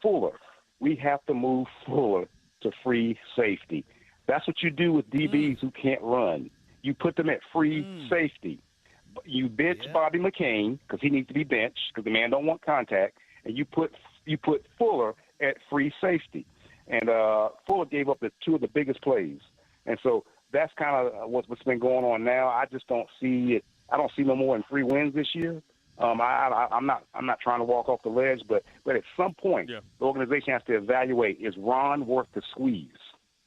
Fuller, we have to move Fuller to free safety. That's what you do with DBs who can't run. You put them at free safety. You bench Bobby McCain because he needs to be benched because the man don't want contact, and you put Fuller at free safety. And Fuller gave up 2 of the biggest plays. And so that's kind of what's been going on now. I just don't see it. I don't see no more than 3 wins this year. I'm not trying to walk off the ledge, but at some point, the organization has to evaluate: is Ron worth the squeeze?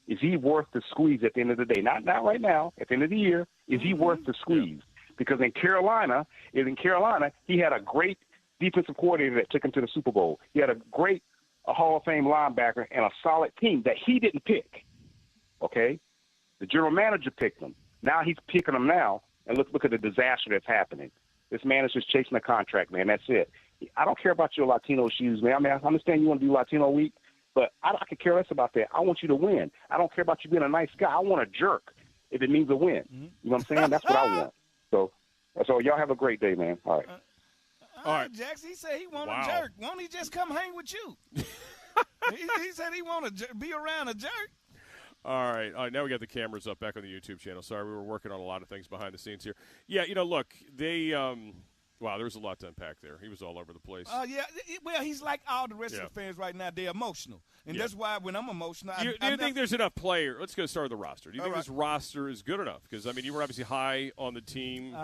Is he worth the squeeze at the end of the day? Not right now. At the end of the year, is he worth the squeeze? Because in Carolina, he had a great defensive coordinator that took him to the Super Bowl. He had a great Hall of Fame linebacker and a solid team that he didn't pick. Okay, the general manager picked him. Now he's picking them now, and look at the disaster that's happening. This man is just chasing a contract, man. That's it. I don't care about your Latino shoes, man. I mean, I understand you want to do Latino Week, but I could care less about that. I want you to win. I don't care about you being a nice guy. I want a jerk if it means a win. You know what I'm saying? That's what I want. So y'all have a great day, man. All right. All right, Jackson, he said he want a jerk. Won't he just come hang with you? he said he want to be around a jerk. All right. Now we got the cameras up back on the YouTube channel. Sorry, we were working on a lot of things behind the scenes here. Yeah, look, they wow, there's a lot to unpack there. He was all over the place. Well, he's like all the rest of the fans right now. They're emotional. And that's why when I'm emotional, do you think there's enough player? Let's go start with the roster. Do you think this roster is good enough? Because, I mean, you were obviously high on the team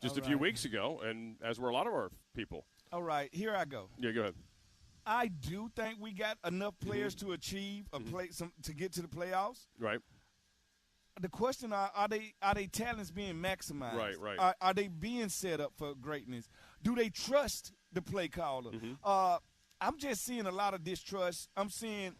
just a few weeks ago, and as were a lot of our people. All right, here I go. Yeah, go ahead. I do think we got enough players to achieve to get to the playoffs. Right. The question are they talents being maximized? Right. Are they being set up for greatness? Do they trust the play caller? I'm just seeing a lot of distrust. I'm seeing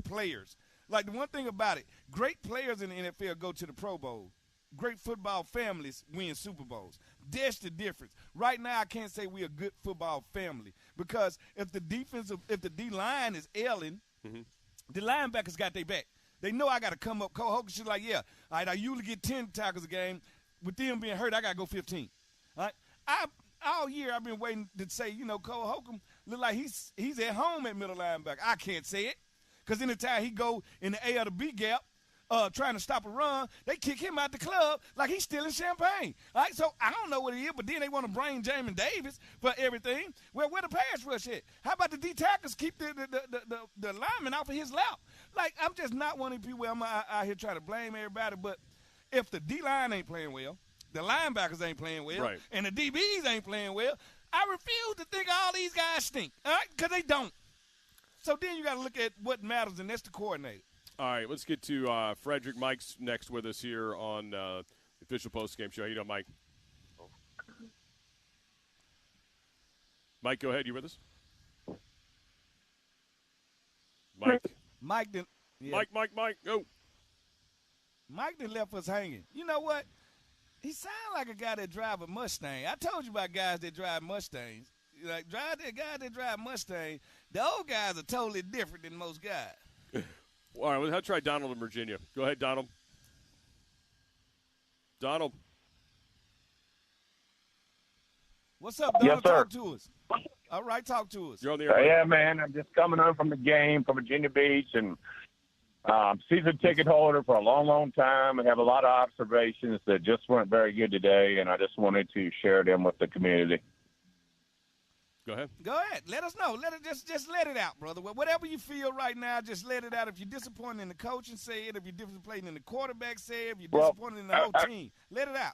players. Like the one thing about it, great players in the NFL go to the Pro Bowl. Great football families win Super Bowls. That's the difference. Right now, I can't say we're a good football family because if the D-line is ailing, the linebackers got their back. They know I got to come up. Cole Holcomb should like, all right, I usually get 10 tackles a game. With them being hurt, I got to go 15. All right? All year I've been waiting to say, Cole Holcomb look like he's at home at middle linebacker. I can't say it because anytime he go in the A or the B gap, trying to stop a run, they kick him out the club like he's stealing champagne. All right, so I don't know what he is, but then they want to bring Jamin Davis for everything. Well, where the pass rush at? How about the D tackles keep the lineman off of his lap? Like, I'm just not one of the people where I'm out here trying to blame everybody, but if the D-line ain't playing well, the linebackers ain't playing well, and the DBs ain't playing well, I refuse to think all these guys stink, all right, because they don't. So then you got to look at what matters, and that's the coordinator. All right, let's get to Frederick. Mike's next with us here on the official postgame show. How you doing, Mike? Mike, go ahead. You with us? Mike. Mike didn't. Yeah. Mike, go. Mike done left us hanging. You know what? He sounds like a guy that drive a Mustang. I told you about guys that drive Mustangs. Like, drive that guy that drive Mustang. The old guys are totally different than most guys. All right, well, I'll try Donald in Virginia. Go ahead, Donald. Donald. What's up, Donald? Yes, sir. Talk to us. All right, talk to us. You're on the air. Yeah, man. I'm just coming home from the game from Virginia Beach, and season ticket holder for a long, long time. I have a lot of observations that just weren't very good today, and I just wanted to share them with the community. Go ahead. Go ahead. Let us know. Just let it out, brother. Whatever you feel right now, just let it out. If you're disappointed in the coaching, say it. If you're disappointed in the quarterback, say it. If you're disappointed in the whole team, let it out.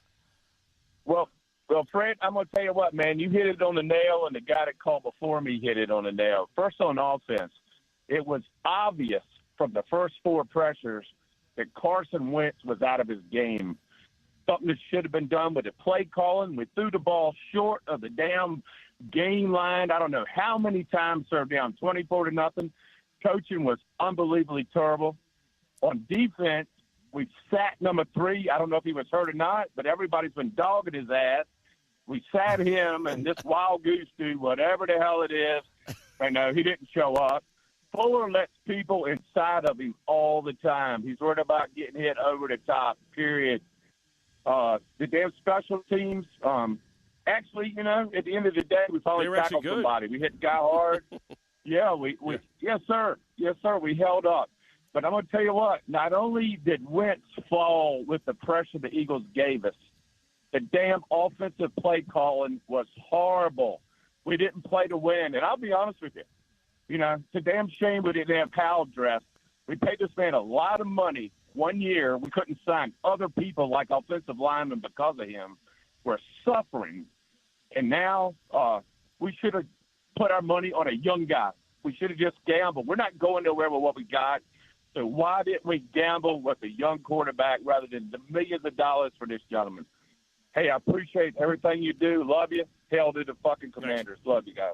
Well, Fred, I'm going to tell you what, man. You hit it on the nail, and the guy that called before me hit it on the nail. First on offense, it was obvious from the first 4 pressures that Carson Wentz was out of his game something that should have been done with the play calling. We threw the ball short of the damn game line. I don't know how many times they're down 24-0. Coaching was unbelievably terrible. On defense, we sat number 3. I don't know if he was hurt or not, but everybody's been dogging his ass. We sat him, and this wild goose dude, whatever the hell it is, he didn't show up. Fuller lets people inside of him all the time. He's worried about getting hit over the top, period. The damn special teams, actually, at the end of the day, we probably tackled somebody. We hit the guy hard. Yeah, yes, sir. Yes, sir, we held up. But I'm going to tell you what, not only did Wentz fall with the pressure the Eagles gave us, the damn offensive play calling was horrible. We didn't play to win. And I'll be honest with you, it's a damn shame we didn't have Powell dressed. We paid this man a lot of money 1 year. We couldn't sign other people like offensive linemen because of him. We're suffering. And now we should have put our money on a young guy. We should have just gambled. We're not going nowhere with what we got. So why didn't we gamble with a young quarterback rather than the millions of dollars for this gentleman? Hey, I appreciate everything you do. Love you. Hell to the fucking Commanders. Love you guys.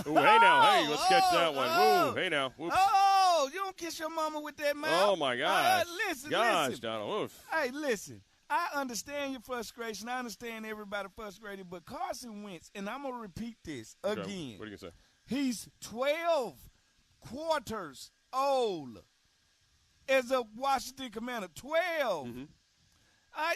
Ooh, hey, now. Hey, let's catch that one. Ooh, hey, now. Whoops. Oh, you don't kiss your mama with that mouth. Oh, my gosh. Listen. Donald. Oof. Hey, listen. I understand your frustration. I understand everybody frustrated. But Carson Wentz, and I'm going to repeat this again. Okay. What are you going to say? He's 12 quarters old as a Washington Commander. 12. Mm-hmm.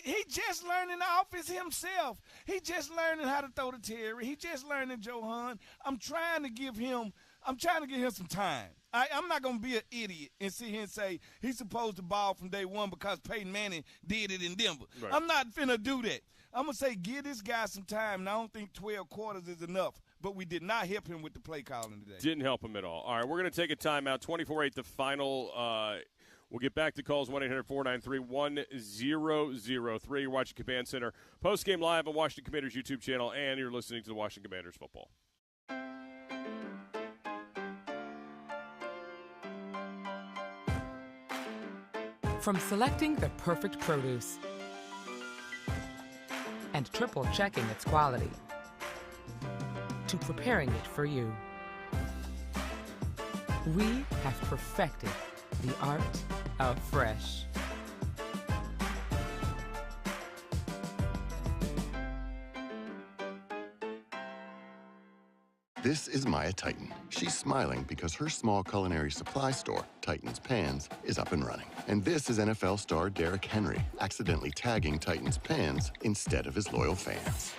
He just learning the offense himself. He just learning how to throw to Terry. He just learning Johan. I'm trying to give him some time. I'm not going to be an idiot and sit here and say he's supposed to ball from day one because Peyton Manning did it in Denver. Right. I'm not finna do that. I'm going to say give this guy some time, and I don't think 12 quarters is enough. But we did not help him with the play calling today. Didn't help him at all. All right, we're going to take a timeout. 24-8, the final. We'll get back to calls 1-800-493-1003. You're watching Command Center postgame live on Washington Commanders YouTube channel, and you're listening to the Washington Commanders football. From selecting the perfect produce and triple checking its quality to preparing it for you, we have perfected the art of fresh. This is Maya Titan. She's smiling because her small culinary supply store, Titan's Pans, is up and running. And this is NFL star Derrick Henry accidentally tagging Titan's Pans instead of his loyal fans,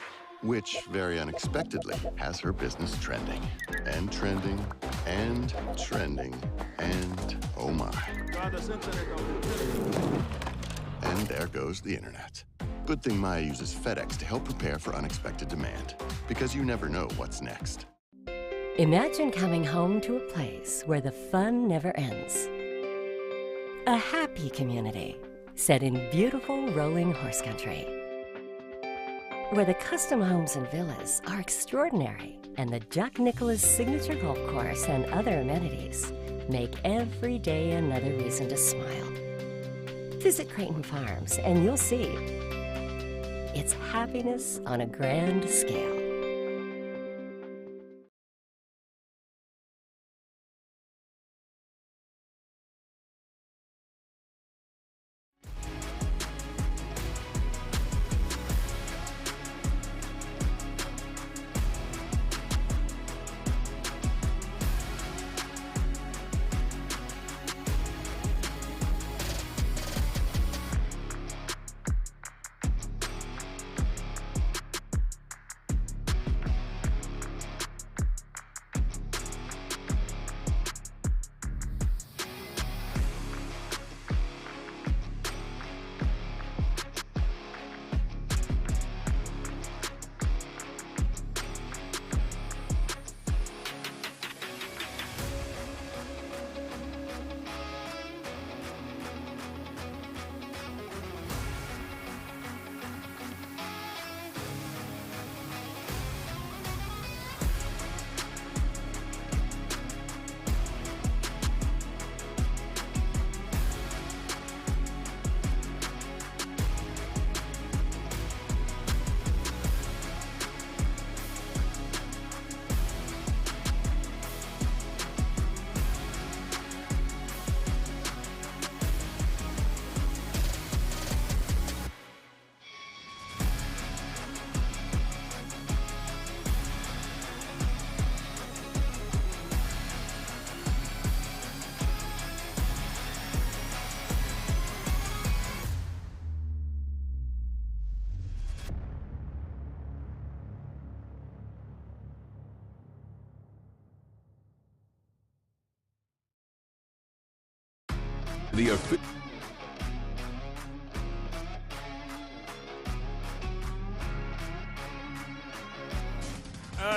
which, very unexpectedly, has her business trending. And trending, and trending, and oh my. And there goes the internet. Good thing Maya uses FedEx to help prepare for unexpected demand, because you never know what's next. Imagine coming home to a place where the fun never ends. A happy community set in beautiful rolling horse country, where the custom homes and villas are extraordinary, and the Jack Nicklaus signature golf course and other amenities make every day another reason to smile. Visit Creighton Farms and you'll see it's happiness on a grand scale.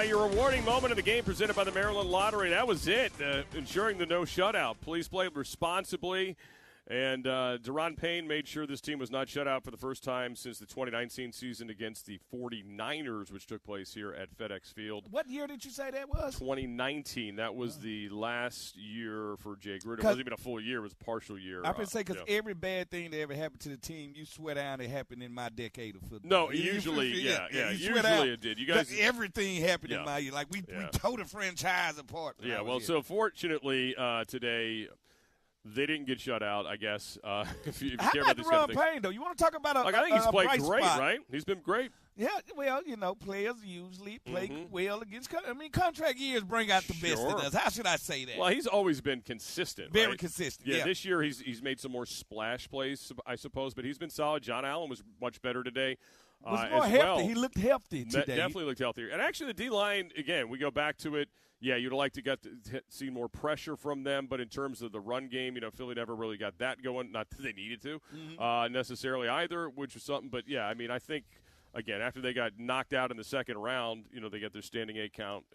Your rewarding moment of the game presented by the Maryland Lottery. That was it, ensuring the no shutout. Please play responsibly. And Deron Payne made sure this team was not shut out for the first time since the 2019 season against the 49ers, which took place here at FedEx Field. What year did you say that was? 2019. That was the last year for Jay Gruden. It wasn't even a full year. It was a partial year. I can say because every bad thing that ever happened to the team, you swear down it happened in my decade of football. No, usually it did. You guys, everything happened in my year. Like, we tore the franchise apart. Yeah, well, so fortunately today – they didn't get shut out, I guess. If you care about this kind of thing. Payne, though? You want to talk about I think he's played great, spot. right? He's been great. Yeah, well, players usually play well against. Contract years bring out the best in us. How should I say that? Well, he's always been consistent. Very right? consistent. Yeah, this year he's made some more splash plays, I suppose, but he's been solid. John Allen was much better today. Was more healthy. Well. He looked healthy today. Definitely looked healthier. And actually, the D-line, again, we go back to it. Yeah, you'd like to see more pressure from them, but in terms of the run game, Philly never really got that going. Not that they needed to necessarily either, which was something. But, yeah, I think, again, after they got knocked out in the second round, they get their standing 8 count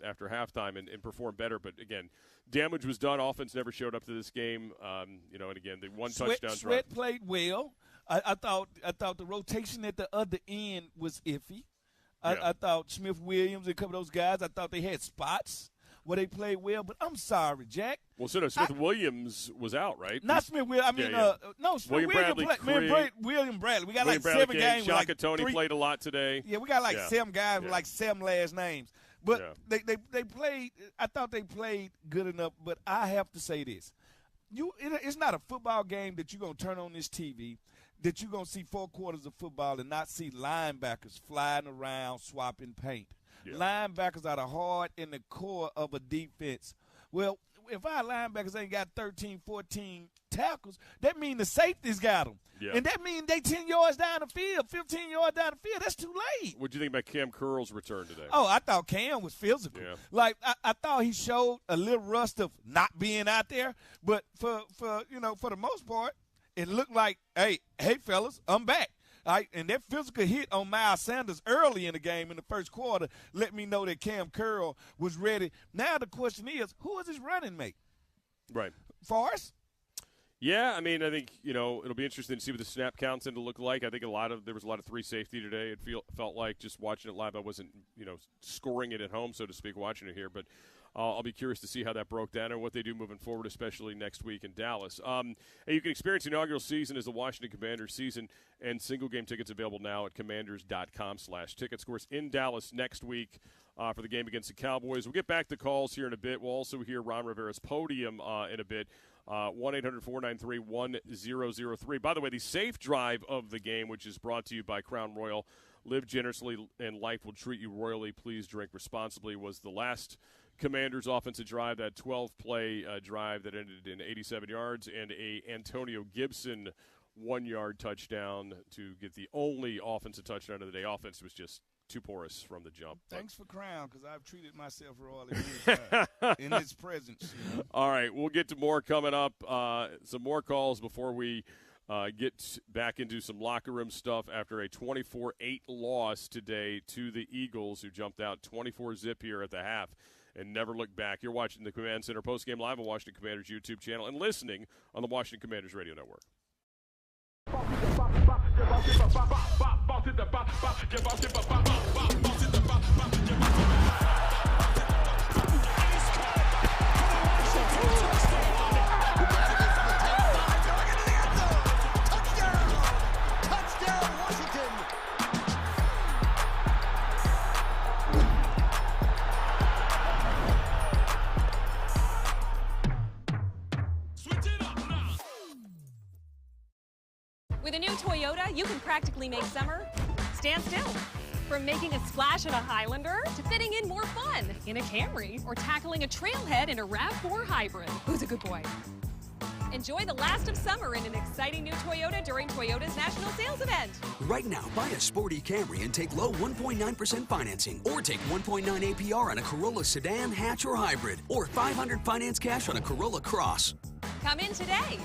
after halftime and performed better. But, again, damage was done. Offense never showed up to this game. And, again, the one touchdown Sweat played well. I thought the rotation at the other end was iffy. I thought Smith Williams and a couple of those guys, I thought they had spots where they played well. But I'm sorry, Jack. Well, so Smith Williams was out, right? Not Smith Williams. No, Smith Williams. William Bradley. We got William 7 games. Shaka Tony played a lot today. Yeah, we got 7 guys with 7 last names. But they played. I thought they played good enough. But I have to say this: it's not a football game that you're gonna turn on this TV, that you're going to see 4 quarters of football and not see linebackers flying around swapping paint. Yeah. Linebackers are the heart and the core of a defense. Well, if our linebackers ain't got 13, 14 tackles, that means the safeties got them. Yeah. And that means they 10 yards down the field, 15 yards down the field. That's too late. What do you think about Cam Curl's return today? Oh, I thought Cam was physical. Yeah. Like, I thought he showed a little rust of not being out there. But for the most part, it looked like, hey, fellas, I'm back. All right, and that physical hit on Miles Sanders early in the game in the first quarter let me know that Cam Curl was ready. Now the question is, who is his running mate? Right. Forrest? Yeah, I think, it'll be interesting to see what the snap counts end to look like. I think there was a lot of 3 safety today. It felt like just watching it live, I wasn't, scoring it at home, so to speak, watching it here. But I'll be curious to see how that broke down and what they do moving forward, especially next week in Dallas. You can experience the inaugural season as the Washington Commanders season, and single-game tickets available now at commanders.com/tickets. Of course, in Dallas next week for the game against the Cowboys. We'll get back to calls here in a bit. We'll also hear Ron Rivera's podium in a bit. 1-800-493-1003. By the way, the safe drive of the game, which is brought to you by Crown Royal, live generously and life will treat you royally. Please drink responsibly, was the last Commanders offensive drive, that 12-play drive that ended in 87 yards, and a Antonio Gibson 1-yard touchdown to get the only offensive touchdown of the day. Offense was just too porous from the jump. Thanks for Crown, because I've treated myself royally in his presence. All right, we'll get to more coming up. Some more calls before we get back into some locker room stuff after a 24-8 loss today to the Eagles, who jumped out 24-zip here at the half and never looked back. You're watching the Command Center postgame live on Washington Commanders YouTube channel and listening on the Washington Commanders Radio Network. With a new Toyota, you can practically make summer stand still. From making a splash in a Highlander to fitting in more fun in a Camry or tackling a trailhead in a RAV4 hybrid. Who's a good boy? Enjoy the last of summer in an exciting new Toyota during Toyota's national sales event. Right now, buy a sporty Camry and take low 1.9% financing, or take 1.9 APR on a Corolla sedan, hatch, or hybrid, or $500 finance cash on a Corolla Cross. Come in today.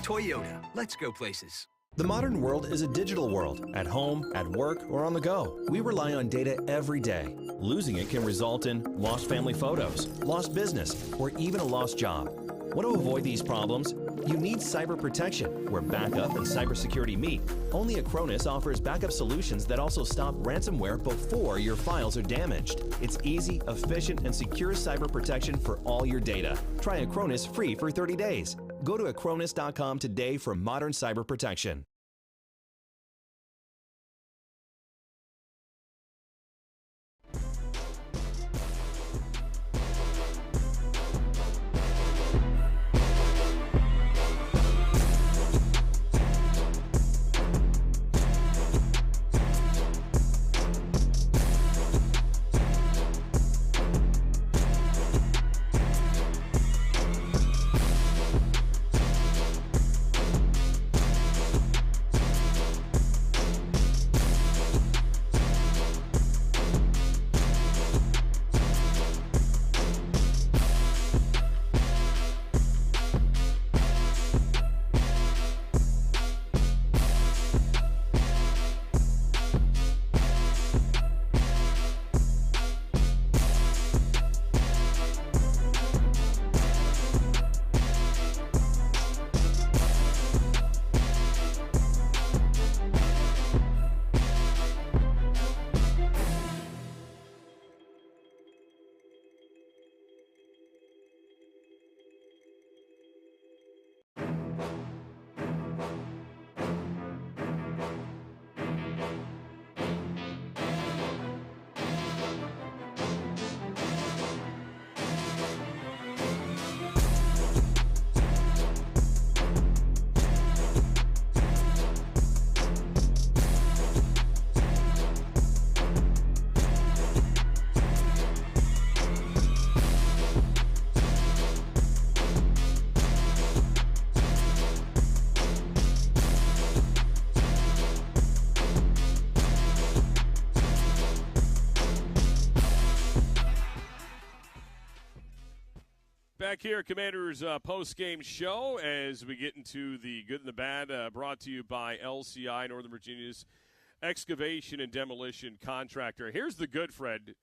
Toyota, let's go places. The modern world is a digital world. At home, at work, or on the go. We rely on data every day. Losing it can result in lost family photos, lost business, or even a lost job. Want to avoid these problems? You need cyber protection, where backup and cybersecurity meet. Only Acronis offers backup solutions that also stop ransomware before your files are damaged. It's easy, efficient, and secure cyber protection for all your data. Try Acronis free for 30 days. Go to acronis.com today for modern cyber protection. Back here, Commanders post-game show as we get into the good and the bad, brought to you by LCI, Northern Virginia's excavation and demolition contractor. Here's the good, Fred.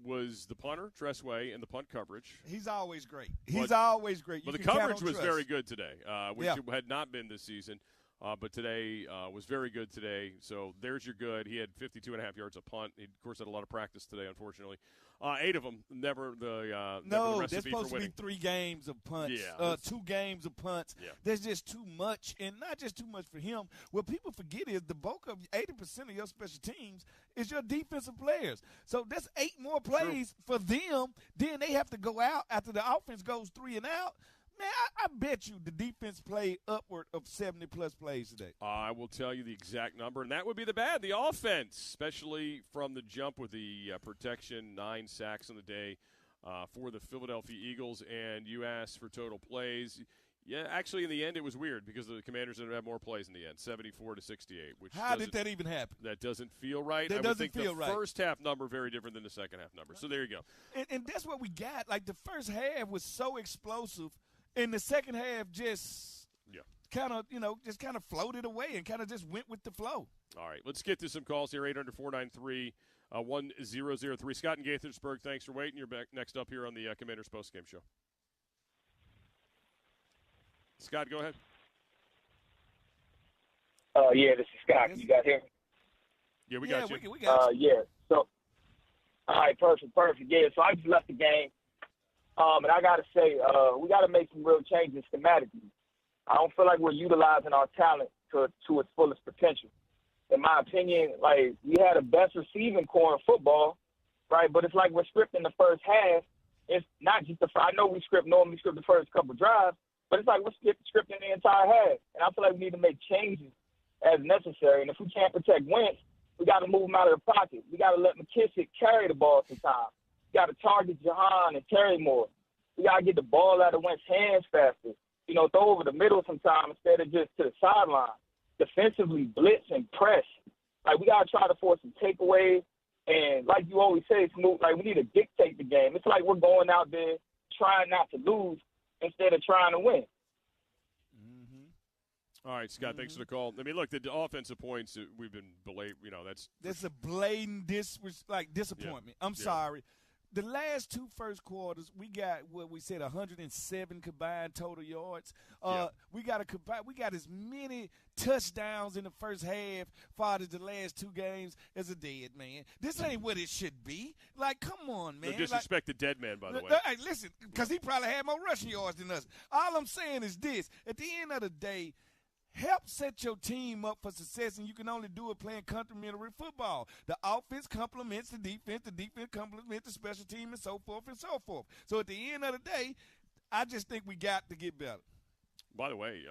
Was the punter, Tressway, and the punt coverage. He's always great. He's always great. But the coverage was very good today, which it had not been this season. But today was very good today. So there's your good. He had 52.5 yards a punt. He, of course, had a lot of practice today, unfortunately. 8 of them, never the no, recipe there's supposed for winning. to be 3 games of punts, Yeah, 2 games of punts. Yeah. There's just too much, and not just too much for him. What people forget is the bulk of 80% of your special teams is your defensive players. So that's 8 more plays for them. Then they have to go out after the offense goes 3 and out. Man, I bet you the defense played upward of 70-plus plays today. I will tell you the exact number, and that would be the bad. The offense, especially from the jump with the protection, 9 sacks on the day for the Philadelphia Eagles. And you asked for total plays. Yeah, actually, in the end, it was weird because the Commanders ended up having more plays in the end, 74-68. Which How did that even happen? That doesn't feel right. That doesn't feel right. The first half number very different than the second half number. So there you go. And that's what we got. Like, the first half was so explosive. And the second half just kind of, just kind of floated away and kind of just went with the flow. All right, let's get to some calls here, 800-493-1003. Scott in Gaithersburg, thanks for waiting. You're back next up here on the Commanders postgame show. Scott, go ahead. Yeah, this is Scott. You got here? Yeah, we got you. We got you. Yeah. So, all right, perfect. Yeah, so I just left the game. And I got to say, we got to make some real changes schematically. I don't feel like we're utilizing our talent to its fullest potential. In my opinion, like, we had the best receiving core in football, right? But it's like we're scripting the first half. It's not just I know we normally script the first couple drives, but it's like we're scripting the entire half. And I feel like we need to make changes as necessary. And if we can't protect Wentz, we got to move him out of the pocket. We got to let McKissick carry the ball sometimes. We got to target Jahan and Terry more. We got to get the ball out of Wentz's hands faster. Throw over the middle sometimes instead of just to the sideline. Defensively, blitz and press. Like, we got to try to force some takeaways. And like you always say, Snoop, like, we need to dictate the game. It's like we're going out there trying not to lose instead of trying to win. All right, Scott, thanks for the call. I mean, look, the offensive points, we've been that's a blatant disappointment. Yeah. I'm sorry. The last two first quarters, we got what we said 107 combined total yards. We got as many touchdowns in the first half, far as the last two games, as a dead man. This ain't what it should be. Like, come on, man. No disrespect to dead man, by the way. Hey, listen, because he probably had more rushing yards than us. All I'm saying is this: at the end of the day, help set your team up for success, and you can only do it playing complementary football. The offense complements the defense complements the special team, and so forth and so forth. So at the end of the day, I just think we got to get better. By the way,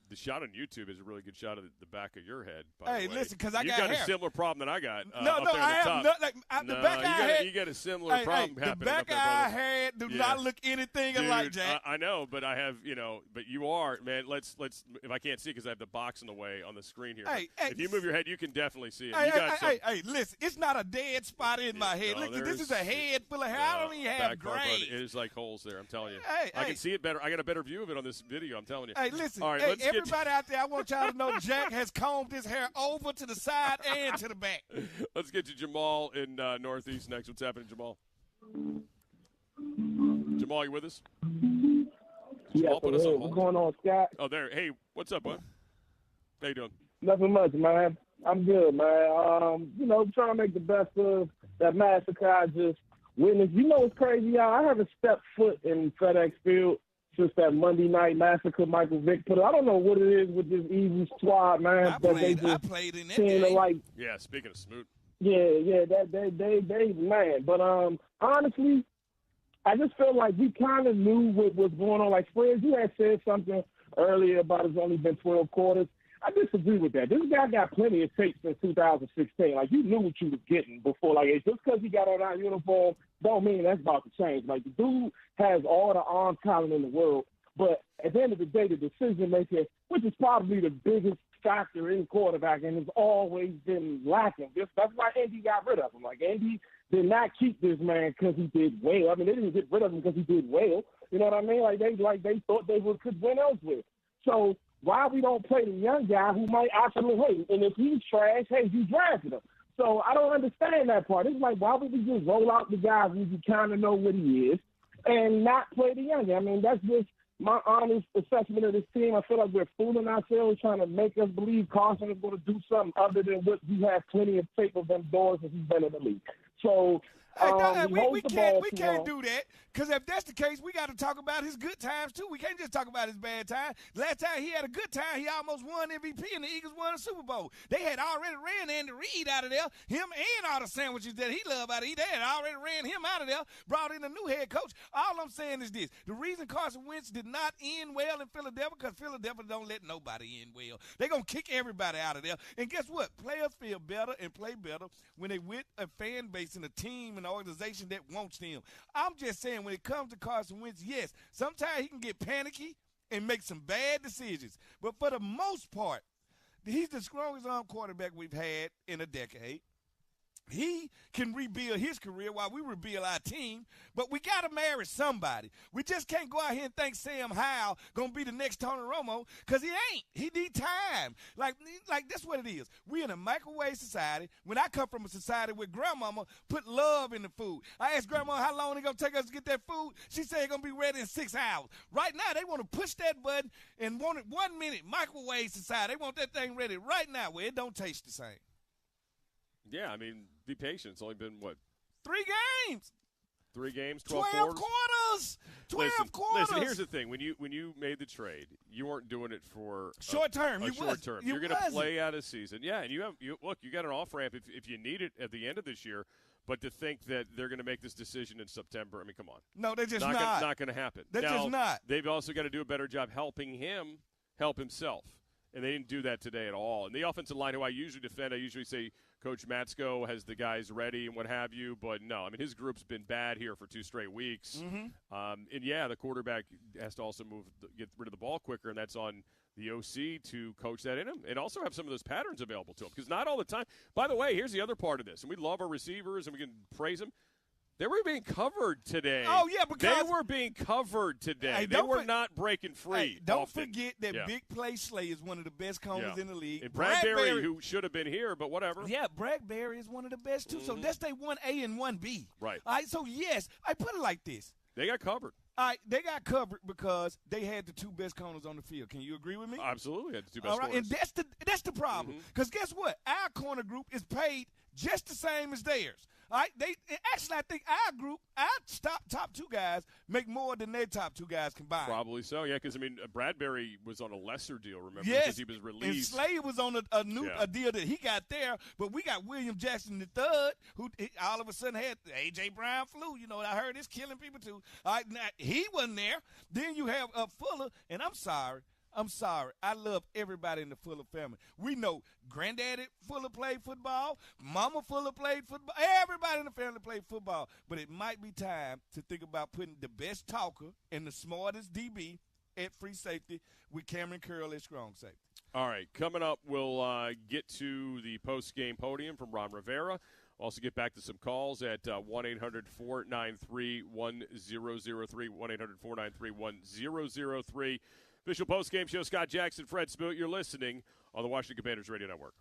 the shot on YouTube is a really good shot of the back of your head. By Hey, the way. listen, because I you got a similar problem that I got. I have the back I had. You got a similar problem happening. The back I had do not look anything alike, Jack. I know, but I have, but you are, man. Let's. If I can't see because I have the box in the way on the scrreen here. Hey, if you move your head, you can definitely see it. Hey, listen, it's not a dead spot in my head. No, Look, this is a head full of hair. I don't even have gray. It is like holes there. I'm telling you. I can see it better. I got a better view of it on this video. I'm telling you. Hey, listen. All right, everybody out there, I want y'all to know Jack has combed his hair over to the side and to the back. Let's get to Jamal in Northeast next. What's happening, Jamal? Jamal, you with us? Yeah, what's going on, Scott? Oh, there. Hey, what's up, bud? How you doing? Nothing much, man. I'm good, man. Trying to make the best of that massacre I just witnessed. You know what's crazy, y'all? I haven't stepped foot in FedEx Field since that Monday night massacre Michael Vick put. I don't know what it is with this Eagles squad, man. I played in that game. Yeah, speaking of Smoot. Yeah, they man. But honestly, I just feel like we kind of knew what was going on. Like, Fred, you had said something earlier about it's only been 12 quarters. I disagree with that. This guy got plenty of tape since 2016. Like, you knew what you was getting before. Like, just because he got on our uniform don't mean that's about to change. Like, the dude has all the arm talent in the world, but at the end of the day, the decision-making, which is probably the biggest factor in quarterbacking, has always been lacking. That's why Andy got rid of him. Like, Andy did not keep this man because he did well. I mean, they didn't get rid of him because he did well. You know what I mean? Like, they thought they could win elsewhere. So why we don't play the young guy who might actually win? And if he's trash, hey, you drafted him. So I don't understand that part. It's like, why would we just roll out the guy who you kind of know what he is and not play the young guy? I mean, that's just my honest assessment of this team. I feel like we're fooling ourselves trying to make us believe Carson is going to do something other than what we have plenty of tape of them doing since he's been in the league. So we can't do that, because if that's the case, we got to talk about his good times too. We can't just talk about his bad time. Last time he had a good time, he almost won MVP and the Eagles won the Super Bowl. They had already ran Andy Reid out of there, him and all the sandwiches that he loved out of there. They had already ran him out of there, brought in a new head coach. All I'm saying is this: the reason Carson Wentz did not end well in Philadelphia, because Philadelphia don't let nobody end well. They're going to kick everybody out of there. And guess what? Players feel better and play better when they with a fan base and a team and an organization that wants them. I'm just saying, when it comes to Carson Wentz, yes, sometimes he can get panicky and make some bad decisions. But for the most part, he's the strongest arm quarterback we've had in a decade. He can rebuild his career while we rebuild our team, but we got to marry somebody. We just can't go out here and think Sam Howell going to be the next Tony Romo, because he ain't. He need time. Like that's what it is. We in a microwave society. When I come from a society where grandmama put love in the food. I asked grandma how long it going to take us to get that food. She said it's going to be ready in 6 hours. Right now, they want to push that button and want it 1 minute. Microwave society. They want that thing ready right now, where it don't taste the same. Yeah, I mean, be patient. It's only been, what? 3 games. 3 games, 12 quarters. 12 quarters. Listen, here's the thing. When you made the trade, you weren't doing it for short term. You're going to play out a season. Yeah, and you got an off-ramp if you need it at the end of this year. But to think that they're going to make this decision in September, I mean, come on. No, they're just not. Not going to happen. They're just not. They've also got to do a better job helping him help himself. And they didn't do that today at all. And the offensive line, who I usually defend, I usually say Coach Matsko has the guys ready and what have you. But, no, I mean, his group's been bad here for 2 straight weeks. Mm-hmm. And, yeah, the quarterback has to also get rid of the ball quicker, and that's on the OC to coach that in him and also have some of those patterns available to him, because not all the time. By the way, here's the other part of this, and we love our receivers and we can praise them. They were being covered today. Oh, yeah, because they were being covered today. Hey, they were not breaking free. Hey, don't often. forget that Big Play Slay is one of the best corners in the league. And Bradbury, who should have been here, but whatever. Yeah, Bradbury is one of the best, too. So that's their 1A and 1B. Right. All right, so, yes, I put it like this. They got covered. All right, they got covered because they had the 2 best corners on the field. Can you agree with me? Absolutely, had the 2 best All right, corners. and that's the problem. Because guess what? Our corner group is paid just the same as theirs. All right, I think our group, our top 2 guys make more than their top 2 guys combined. Probably so, yeah. Because Bradbury was on a lesser deal. Remember, yes, because he was released. And Slay was on a new deal that he got there. But we got William Jackson III, who all of a sudden had A.J. Brown flu. You know, I heard it's killing people too. All right, now he wasn't there. Then you have Fuller, and I'm sorry. I love everybody in the Fuller family. We know Granddaddy Fuller played football. Mama Fuller played football. Everybody in the family played football. But it might be time to think about putting the best talker and the smartest DB at free safety with Cameron Curl at strong safety. All right, coming up, we'll get to the post-game podium from Ron Rivera. Also get back to some calls at 1-800-493-1003, 1-800-493-1003. Official post-game show, Scott Jackson, Fred Smoot. You're listening on the Washington Commanders Radio Network.